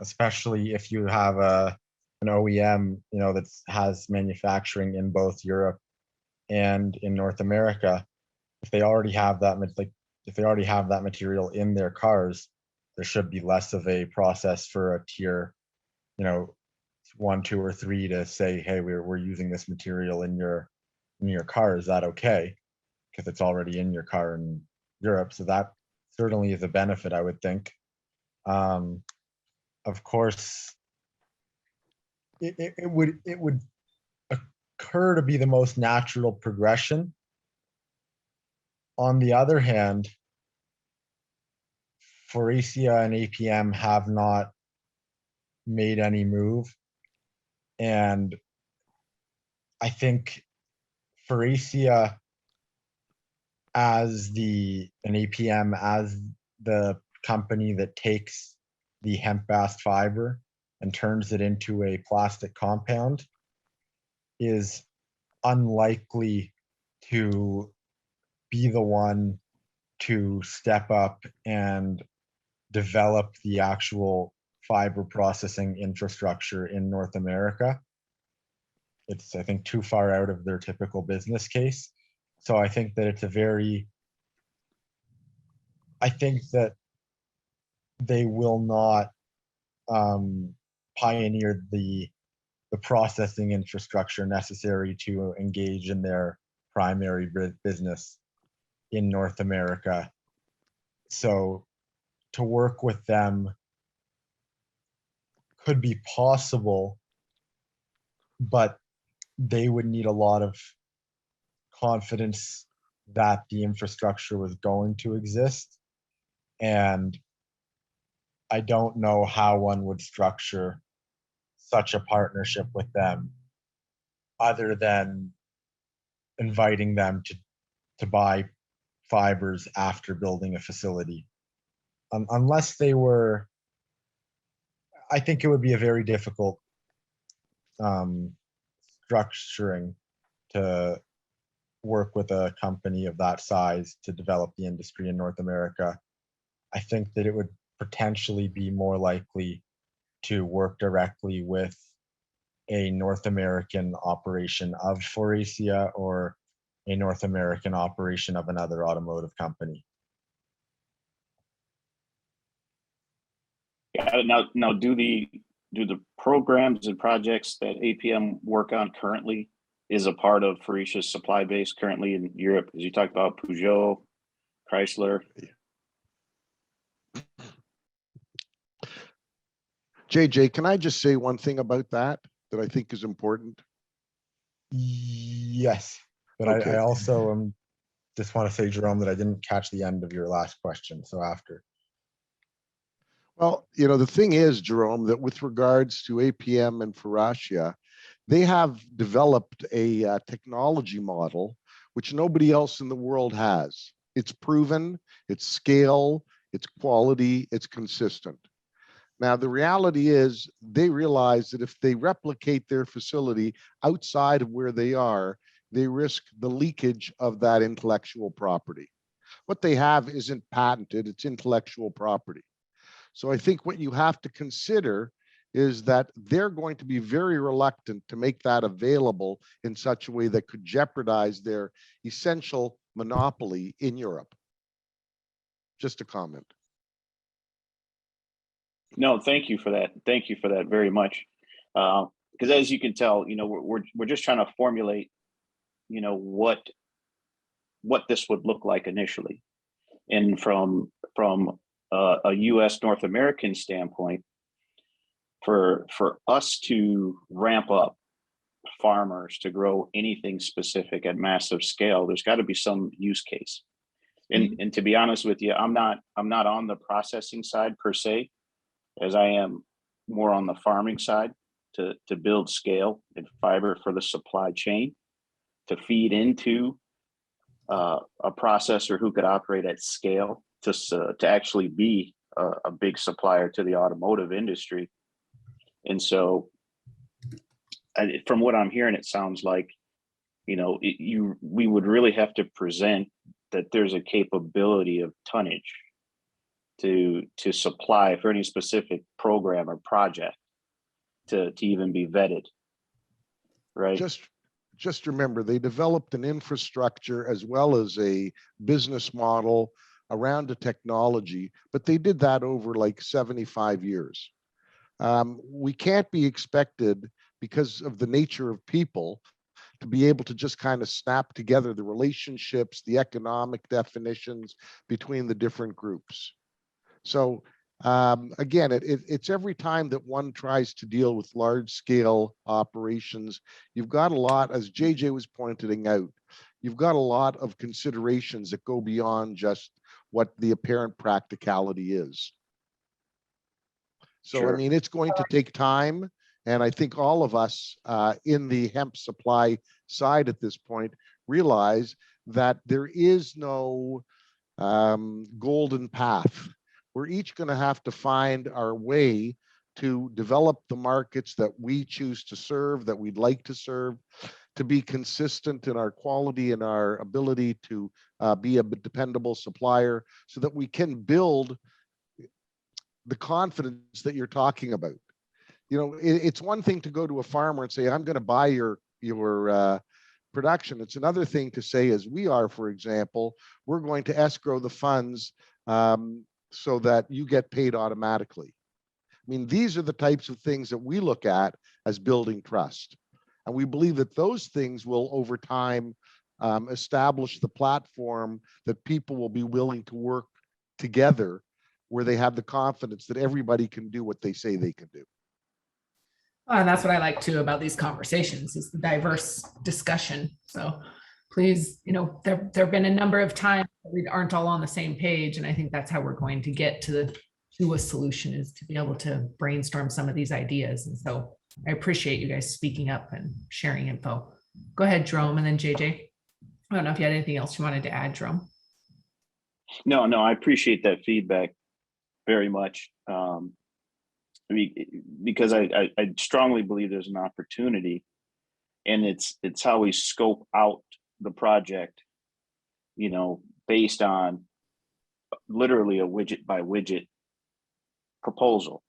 especially if you have an OEM, that has manufacturing in both Europe and in North America. If they already have that, if they already have that material in their cars, there should be less of a process for a tier, 1, 2, or 3 to say, hey, we're using this material in your car. Is that okay? Because it's already in your car in Europe. So that certainly is a benefit, I would think. Of course, it would occur to be the most natural progression. On the other hand, Faurecia and APM have not made any move. And I think Faurecia and APM as the company that takes the hemp bast fiber and turns it into a plastic compound is unlikely to be the one to step up and develop the actual fiber processing infrastructure in North America. It's, I think, too far out of their typical business case. So I think that I think that they will not pioneer the processing infrastructure necessary to engage in their primary business in North America. So to work with them could be possible, but they would need a lot of confidence that the infrastructure was going to exist. And I don't know how one would structure such a partnership with them other than inviting them to buy fibers after building a facility. Unless they were, I think it would be a very difficult structuring to work with a company of that size to develop the industry in North America. I think that it would potentially be more likely to work directly with a North American operation of Faurecia or a North American operation of another automotive company. Yeah. Now, do the programs and projects that APM work on currently is a part of Faurecia's supply base currently in Europe? As you talked about Peugeot, Chrysler. JJ, can I just say one thing about that I think is important? Yes, but Okay. I also just want to say, Jerome, that I didn't catch the end of your last question. So after. Well, the thing is, Jerome, that with regards to APM and Faurecia, they have developed a technology model which nobody else in the world has. It's proven, it's scale, it's quality, it's consistent. Now, the reality is they realize that if they replicate their facility outside of where they are, they risk the leakage of that intellectual property. What they have isn't patented, it's intellectual property. So I think what you have to consider is that they're going to be very reluctant to make that available in such a way that could jeopardize their essential monopoly in Europe. Just a comment. No, thank you for that. Thank you for that very much. Because as you can tell, we're just trying to formulate, what this would look like initially, and from a U.S. North American standpoint, for us to ramp up farmers to grow anything specific at massive scale, there's got to be some use case. And to be honest with you, I'm not on the processing side per se, as I am more on the farming side to build scale and fiber for the supply chain to feed into a processor who could operate at scale to actually be a big supplier to the automotive industry. And so from what I'm hearing, it sounds like, we would really have to present that there's a capability of tonnage to supply for any specific program or project to even be vetted, right? Just remember, they developed an infrastructure as well as a business model around a technology, but they did that over like 75 years. We can't be expected, because of the nature of people, to be able to just kind of snap together the relationships, the economic definitions between the different groups. So again, it's every time that one tries to deal with large scale operations, you've got a lot, as JJ was pointing out, you've got a lot of considerations that go beyond just what the apparent practicality is. So, Sure. I mean, it's going to take time. And I think all of us in the hemp supply side at this point realize that there is no golden path. We're each going to have to find our way to develop the markets that we choose to serve, that we'd like to serve, to be consistent in our quality and our ability to be a dependable supplier, so that we can build the confidence that you're talking about. It's one thing to go to a farmer and say, I'm going to buy your production. It's another thing to say, as we are, for example, we're going to escrow the funds so that you get paid automatically. I mean, these are the types of things that we look at as building trust. And we believe that those things will, over time, establish the platform that people will be willing to work together, where they have the confidence that everybody can do what they say they can do. And that's what I like too about these conversations, is the diverse discussion. So please, there have been a number of times that we aren't all on the same page. And I think that's how we're going to get to a solution, is to be able to brainstorm some of these ideas. And so I appreciate you guys speaking up and sharing info. Go ahead, Jerome, and then JJ. I don't know if you had anything else you wanted to add, Jerome. No, I appreciate that feedback very much. Because I strongly believe there's an opportunity, and it's how we scope out the project, based on literally a widget by widget proposal,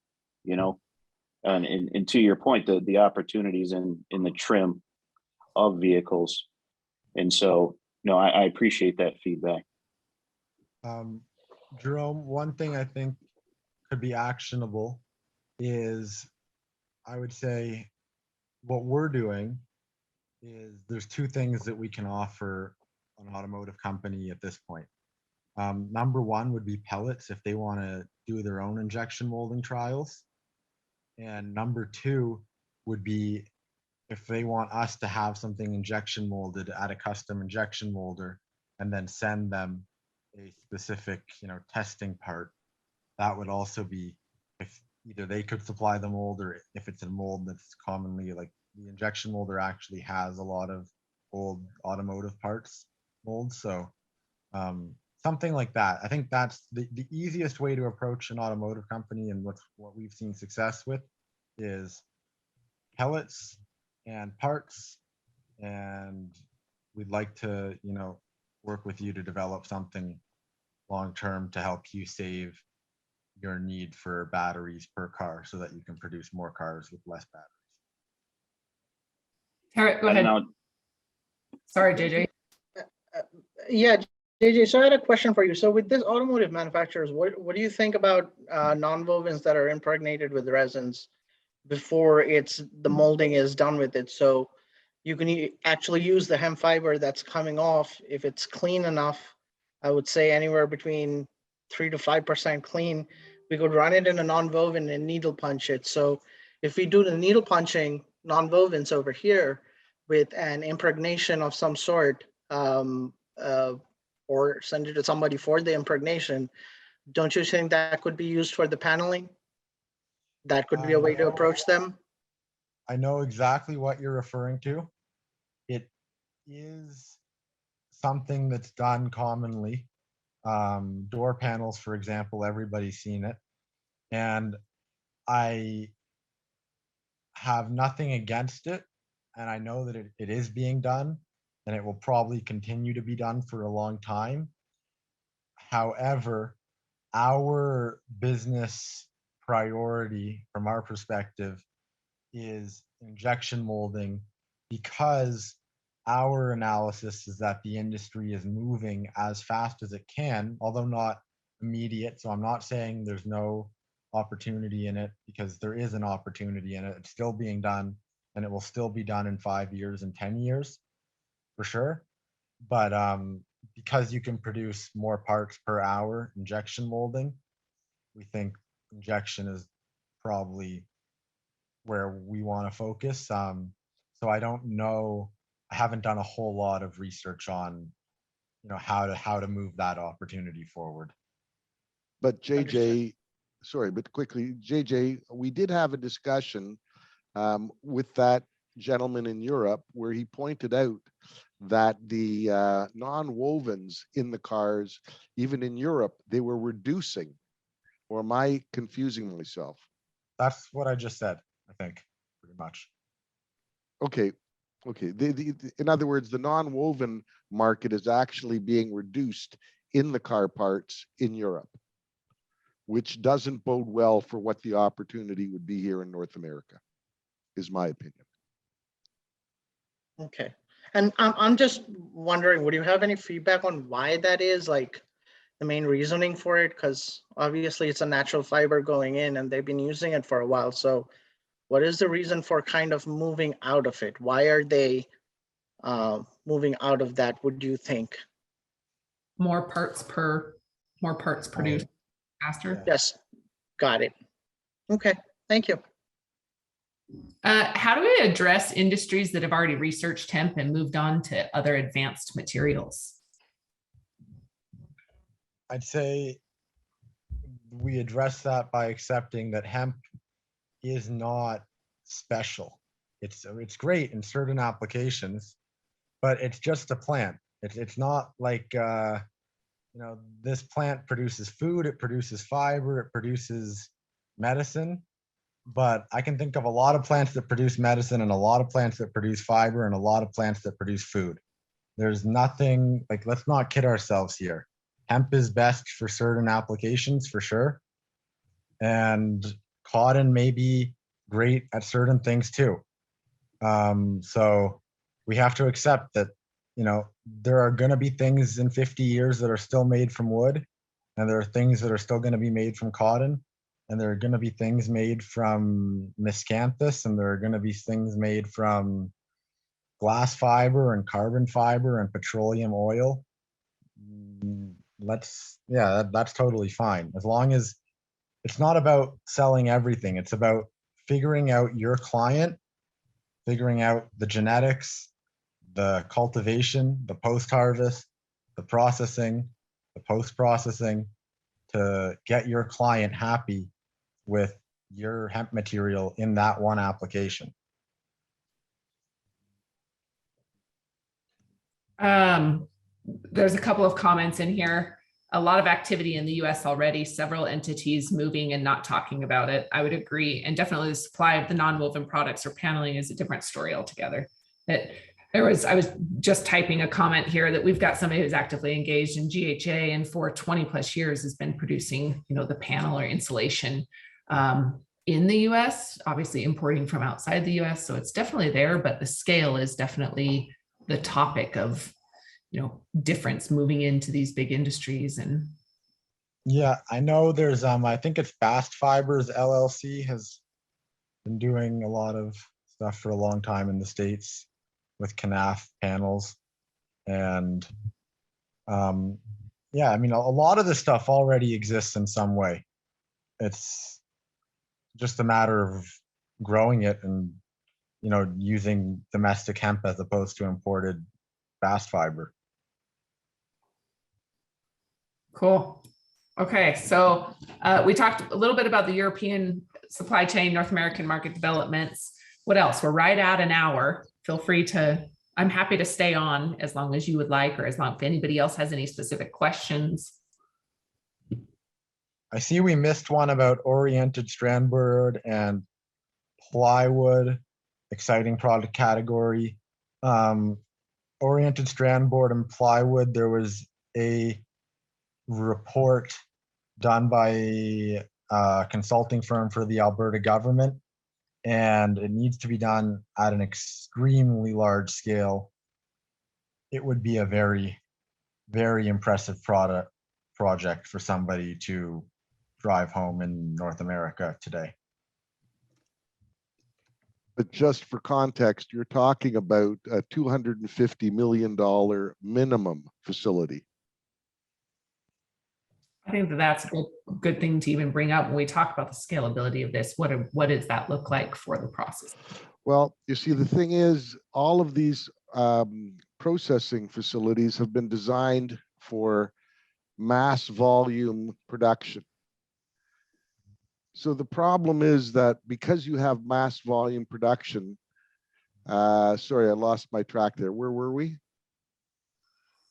and to your point, the opportunities in the trim of vehicles. And so, no, I appreciate that feedback. Jerome, one thing I think could be actionable is, I would say, what we're doing is there's two things that we can offer an automotive company at this point. Number one would be pellets, if they want to do their own injection molding trials. And number two would be if they want us to have something injection molded at a custom injection molder and then send them a specific, testing part. That would also be, if either they could supply the mold, or if it's a mold that's commonly, like the injection molder actually has a lot of old automotive parts molds. So something like that. I think that's the easiest way to approach an automotive company, and what we've seen success with is pellets and parts. And we'd like to, work with you to develop something long-term to help you save your need for batteries per car so that you can produce more cars with less batteries. All right, go And ahead. now, Sorry, JJ. Yeah, JJ, so I had a question for you. So with this automotive manufacturers, what do you think about nonwovens that are impregnated with resins before the molding is done with it? So you can actually use the hemp fiber that's coming off if it's clean enough. I would say anywhere between 3 to 5% clean. We could run it in a nonwoven and needle punch it. So if we do the needle punching nonwovens over here with an impregnation of some sort, or send it to somebody for the impregnation, don't you think that could be used for the paneling? That could be a way to approach them? I know exactly what you're referring to. It is something that's done commonly. Door panels, for example, everybody's seen it. And I have nothing against it. And I know that it is being done and it will probably continue to be done for a long time. However, our business priority from our perspective is injection molding, because our analysis is that the industry is moving as fast as it can, although not immediate. So I'm not saying there's no opportunity in it, because there is an opportunity in it. It's still being done, and it will still be done in 5 years and 10 years for sure. But because you can produce more parts per hour injection molding, we think injection is probably where we want to focus. So I don't know, I haven't done a whole lot of research on, how to move that opportunity forward. But JJ, Understood. sorry, but quickly, JJ, we did have a discussion with that gentleman in Europe where he pointed out that the non-wovens in the cars, even in Europe, they were reducing. Or am I confusing myself? That's what I just said, I think, pretty much. Okay. In other words, the non-woven market is actually being reduced in the car parts in Europe, which doesn't bode well for what the opportunity would be here in North America, is my opinion. Okay. And I'm just wondering, would you have any feedback on why that is, like the main reasoning for it? Because obviously it's a natural fiber going in and they've been using it for a while. So what is the reason for kind of moving out of it? Why are they moving out of that, would you think? More parts produced faster. Yes, got it. Okay, thank you. How do we address industries that have already researched hemp and moved on to other advanced materials? I'd say we address that by accepting that hemp is not special. It's great in certain applications, but it's just a plant. It's not like this plant produces food, it produces fiber, it produces medicine. But I can think of a lot of plants that produce medicine and a lot of plants that produce fiber and a lot of plants that produce food. There's nothing, like, let's not kid ourselves here. Hemp is best for certain applications for sure. And cotton may be great at certain things too. So we have to accept that, there are going to be things in 50 years that are still made from wood, and there are things that are still going to be made from cotton, and there are going to be things made from miscanthus, and there are going to be things made from glass fiber and carbon fiber and petroleum oil. That's totally fine. As long as it's not about selling everything, it's about figuring out your client, figuring out the genetics, the cultivation, the post-harvest, the processing, the post-processing, to get your client happy with your hemp material in that one application. There's a couple of comments in here. A lot of activity in the US already, several entities moving and not talking about it. I would agree. And definitely the supply of the non-woven products or paneling is a different story altogether. I was just typing a comment here that we've got somebody who's actively engaged in GHA and for 20 plus years has been producing, the panel or insulation in the US, obviously importing from outside the US. So it's definitely there, but the scale is definitely the topic of, difference moving into these big industries. And Yeah, I know there's, I think it's Bast Fibers LLC has been doing a lot of stuff for a long time in the States with Canaf panels. And yeah, I mean, a lot of this stuff already exists in some way. It's just a matter of growing it and, using domestic hemp as opposed to imported bast fiber. cool. Okay, so we talked a little bit about the European supply chain, North American market developments. What else? We're right at an hour. Feel free to, I'm happy to stay on as long as you would like, or as long if anybody else has any specific questions. I see we missed one about oriented strand board and plywood, exciting product category. Oriented strand board and plywood, there was a report done by a consulting firm for the Alberta government, and it needs to be done at an extremely large scale. It would be a very, very impressive project for somebody to drive home in North America today. But just for context, you're talking about a $250 million minimum facility. I think that that's a good thing to even bring up when we talk about the scalability of this. What does that look like for the process? Well, you see, the thing is, all of these processing facilities have been designed for mass volume production. So the problem is that because you have mass volume production, sorry, I lost my track there. Where were we?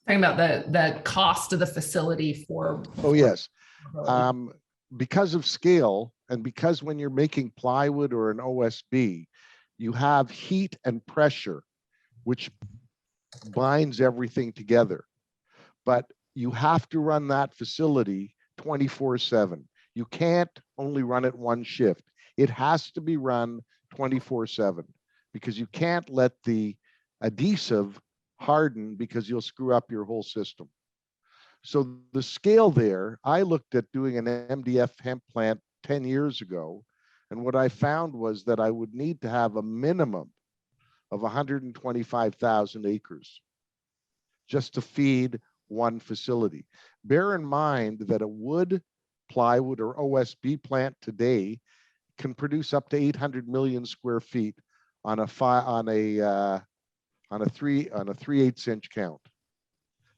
Talking about the cost of the facility for. Oh, yes. Because of scale, and because when you're making plywood or an OSB, you have heat and pressure, which binds everything together. But you have to run that facility 24/7. You can't only run it one shift. It has to be run 24/7 because you can't let the adhesive harden because you'll screw up your whole system. So the scale there, I looked at doing an MDF hemp plant 10 years ago, and what I found was that I would need to have a minimum of 125,000 acres just to feed one facility. Bear in mind that a wood, plywood, or OSB plant today can produce up to 800 million square feet on a 3/8 inch count.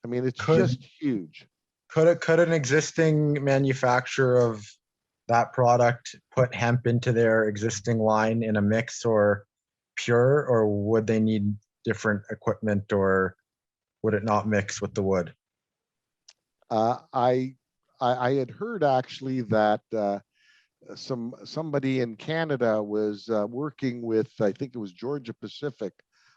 I mean, it's just huge. Could an existing manufacturer of that product put hemp into their existing line in a mix or pure, or would they need different equipment, or would it not mix with the wood? I had heard actually that somebody in Canada was working with, I think it was Georgia Pacific,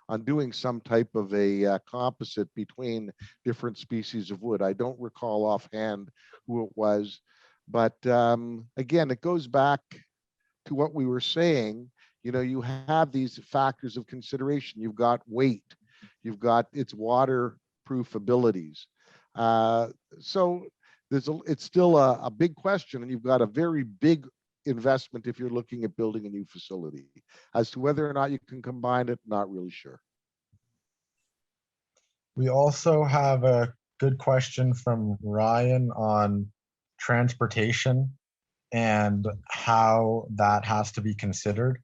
on doing some type of a composite between different species of wood. I don't recall offhand who it was, but again, it goes back to what we were saying. You have these factors of consideration. You've got weight, you've got its waterproof abilities. So it's still a big question, and you've got a very big investment if you're looking at building a new facility. As to whether or not you can combine it, not really sure. We also have a good question from Ryan on transportation and how that has to be considered.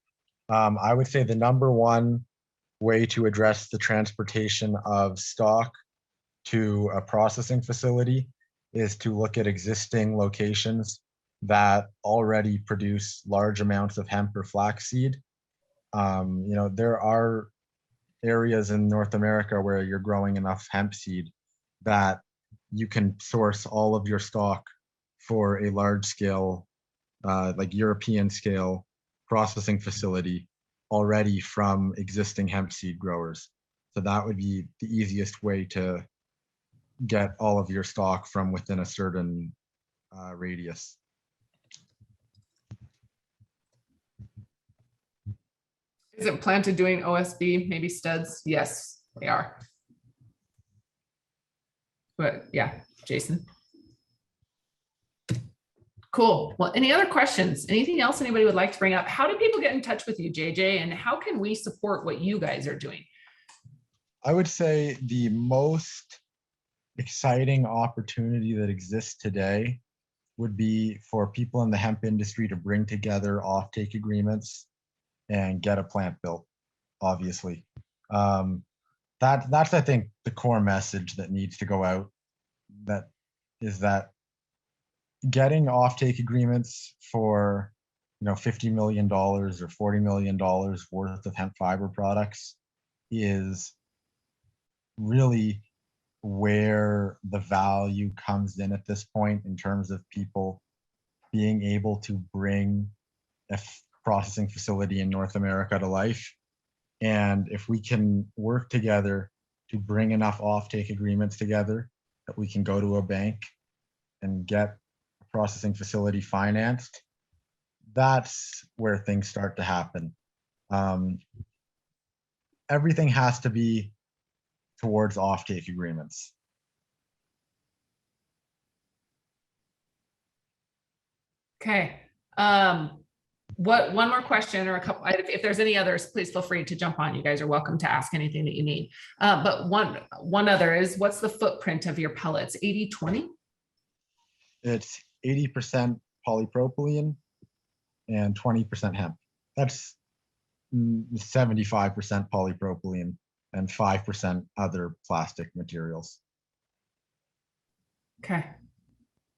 I would say the number one way to address the transportation of stock to a processing facility is to look at existing locations that already produce large amounts of hemp or flaxseed. There are areas in North America where you're growing enough hemp seed that you can source all of your stock for a large scale, like European scale processing facility already from existing hemp seed growers. So that would be the easiest way to get all of your stock from within a certain radius. Is it planted doing OSB, maybe studs? Yes, they are. But yeah, Jason. Cool. Well, any other questions? Anything else anybody would like to bring up? How do people get in touch with you, JJ? And how can we support what you guys are doing? I would say the most exciting opportunity that exists today would be for people in the hemp industry to bring together offtake agreements and get a plant built, obviously. That's, I think, the core message that needs to go out. That is that getting offtake agreements for, $50 million or $40 million worth of hemp fiber products is really where the value comes in at this point, in terms of people being able to bring a processing facility in North America to life. And if we can work together to bring enough offtake agreements together that we can go to a bank and get a processing facility financed, that's where things start to happen. Everything has to be towards offtake agreements. Okay. One more question or a couple, if there's any others, please feel free to jump on. You guys are welcome to ask anything that you need. But one other is, what's the footprint of your pellets? 80-20? It's 80% polypropylene and 20% hemp. That's 75% polypropylene and 5% other plastic materials. Okay,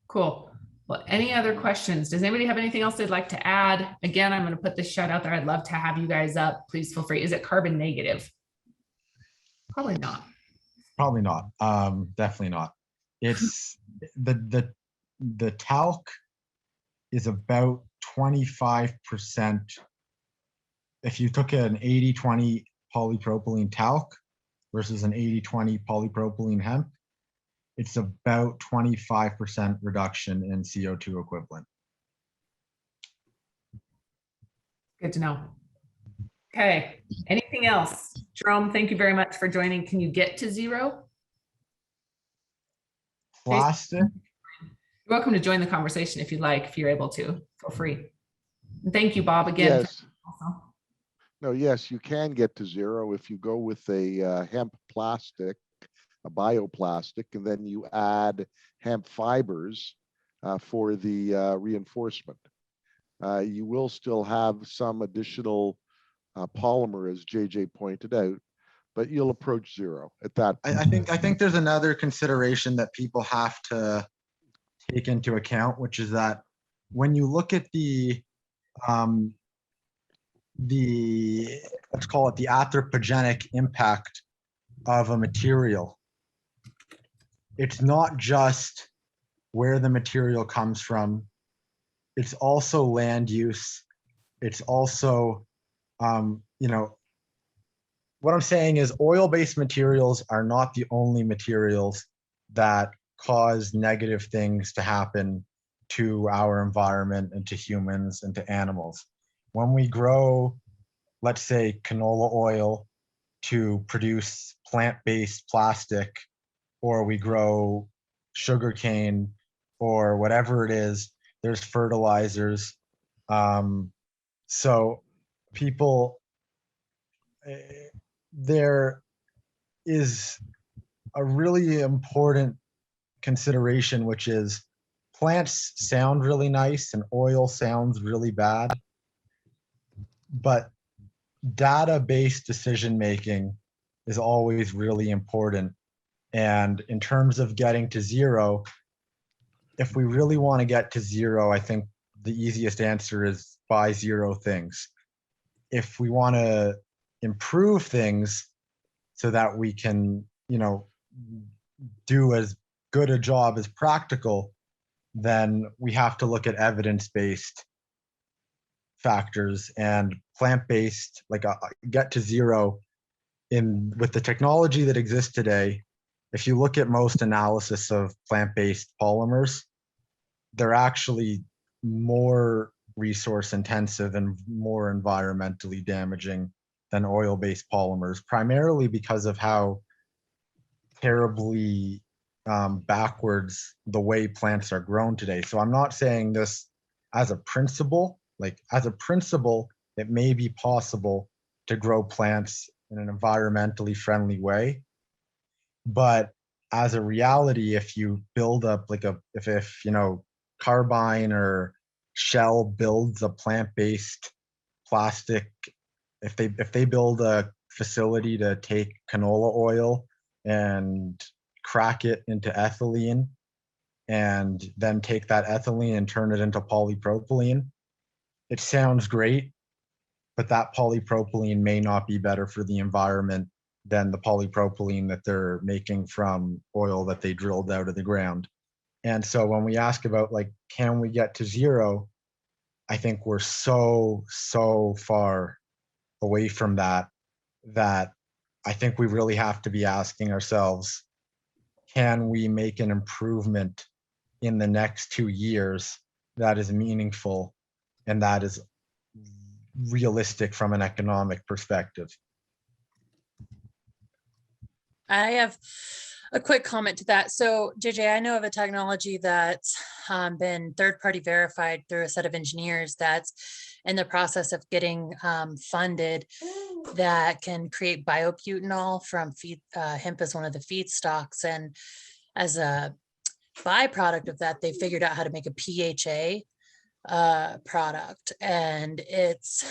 cool. Well, any other questions? Does anybody have anything else they'd like to add? Again, I'm going to put this shout out there. I'd love to have you guys up. Please feel free. Is it carbon negative? Probably not. Probably not. Definitely not. It's the talc is about 25%. If you took an 80-20 polypropylene talc versus an 80-20 polypropylene hemp, it's about 25% reduction in CO2 equivalent. Good to know. Okay, anything else? Jerome, thank you very much for joining. Can you get to zero? Plastic? You're welcome to join the conversation if you'd like, if you're able to. Feel free. And thank you, Bob, again. Yes. No, yes, you can get to zero if you go with a hemp plastic, a bioplastic, and then you add hemp fibers for the reinforcement. You will still have some additional polymer, as JJ pointed out, but you'll approach zero at that point. I think there's another consideration that people have to take into account, which is that when you look at the let's call it the anthropogenic impact of a material, it's not just where the material comes from, it's also land use, it's also what I'm saying is oil-based materials are not the only materials that cause negative things to happen to our environment and to humans and to animals. When we grow, let's say, canola oil to produce plant-based plastic, or we grow sugarcane or whatever it is, there's fertilizers. So people, there is a really important consideration, which is plants sound really nice and oil sounds really bad, but data-based decision-making is always really important. And in terms of getting to zero, if we really want to get to zero, I think the easiest answer is buy zero things. If we want to improve things so that we can, do as good a job as practical, then we have to look at evidence-based factors, and plant-based, like get to zero, with the technology that exists today, if you look at most analysis of plant-based polymers, they're actually more resource intensive and more environmentally damaging than oil-based polymers, primarily because of how terribly backwards the way plants are grown today. So I'm not saying this as a principle, like as a principle, it may be possible to grow plants in an environmentally friendly way. But as a reality, if you build up like if you know, Carbine or Shell builds a plant-based plastic, if they build a facility to take canola oil and crack it into ethylene and then take that ethylene and turn it into polypropylene, it sounds great, but that polypropylene may not be better for the environment than the polypropylene that they're making from oil that they drilled out of the ground. And so when we ask about like, can we get to zero? I think we're so far away from that I think we really have to be asking ourselves, can we make an improvement in the next 2 years that is meaningful and that is realistic from an economic perspective? I have a quick comment to that. So JJ, I know of a technology that's been third-party verified through a set of engineers that's in the process of getting funded that can create biobutanol from hemp as one of the feedstocks. And as a byproduct of that, they figured out how to make a PHA product. And it's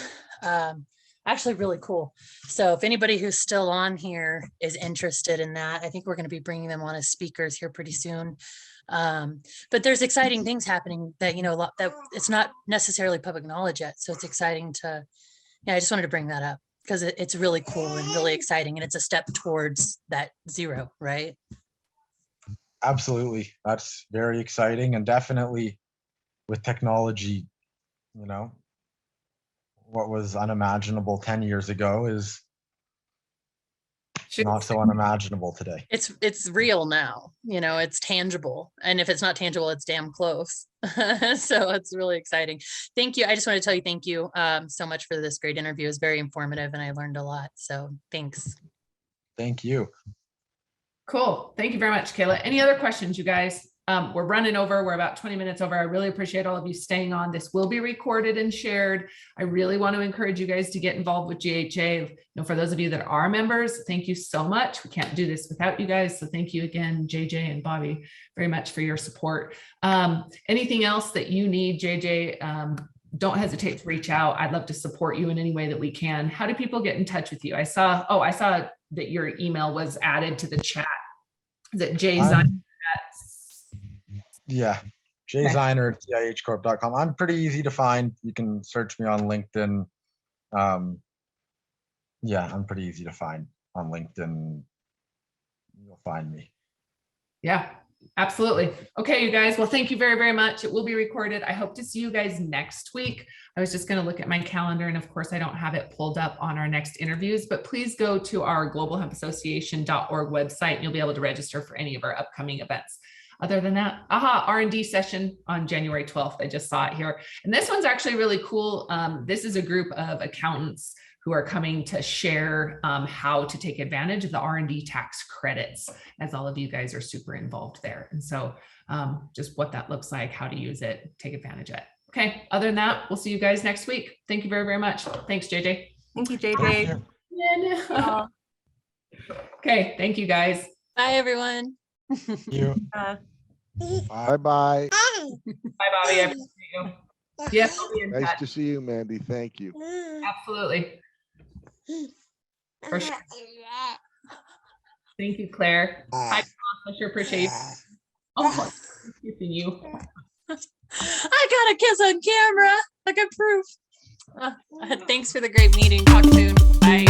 actually really cool. So if anybody who's still on here is interested in that, I think we're going to be bringing them on as speakers here pretty soon. But there's exciting things happening that, you know, that it's not necessarily public knowledge yet. So it's exciting to, yeah, I just wanted to bring that up because it's really cool and really exciting. And it's a step towards that zero, right? Absolutely. That's very exciting. And definitely with technology, you know, what was unimaginable 10 years ago is not so unimaginable today. It's real now, you know, it's tangible. And if it's not tangible, it's damn close. So it's really exciting. Thank you. I just want to tell you, thank you so much for this great interview. It was very informative and I learned a lot. So thanks. Thank you. Cool. Thank you very much, Kayla. Any other questions, you guys? We're running over. We're about 20 minutes over. I really appreciate all of you staying on. This will be recorded and shared. I really want to encourage you guys to get involved with GHA. You know, for those of you that are members, thank you so much. We can't do this without you guys. So thank you again, JJ and Bobby, very much for your support. Anything else that you need, JJ, don't hesitate to reach out. I'd love to support you in any way that we can. How do people get in touch with you? I saw that your email was added to the chat. Is it JJ Ziner? Yeah, jziner at CIHcorp.com. I'm pretty easy to find. You can search me on LinkedIn. Yeah, I'm pretty easy to find on LinkedIn. You'll find me. Yeah, absolutely. Okay, you guys. Well, thank you very, very much. It will be recorded. I hope to see you guys next week. I was just going to look at my calendar, and of course, I don't have it pulled up on our next interviews, but please go to our globalhempassociation.org website, and you'll be able to register for any of our upcoming events. Other than that, R&D session on January 12th. I just saw it here. And this one's actually really cool. This is a group of accountants who are coming to share how to take advantage of the R&D tax credits, as all of you guys are super involved there. And so just what that looks like, how to use it, take advantage of it. Okay, other than that, we'll see you guys next week. Thank you very, very much. Thanks, JJ. Thank you, JJ. Okay, thank you guys. Bye, everyone. Thank you. Bye bye. Bye, Bobby. I appreciate you. Yes, I'll be in Nice touch. to see you, Mandy. Thank you. Absolutely. For sure. Thank you, Claire. Hi, Tom. I sure appreciate you. Oh, I'm kissing you. I got a kiss on camera. I got proof. Thanks for the great meeting. Talk soon. Bye.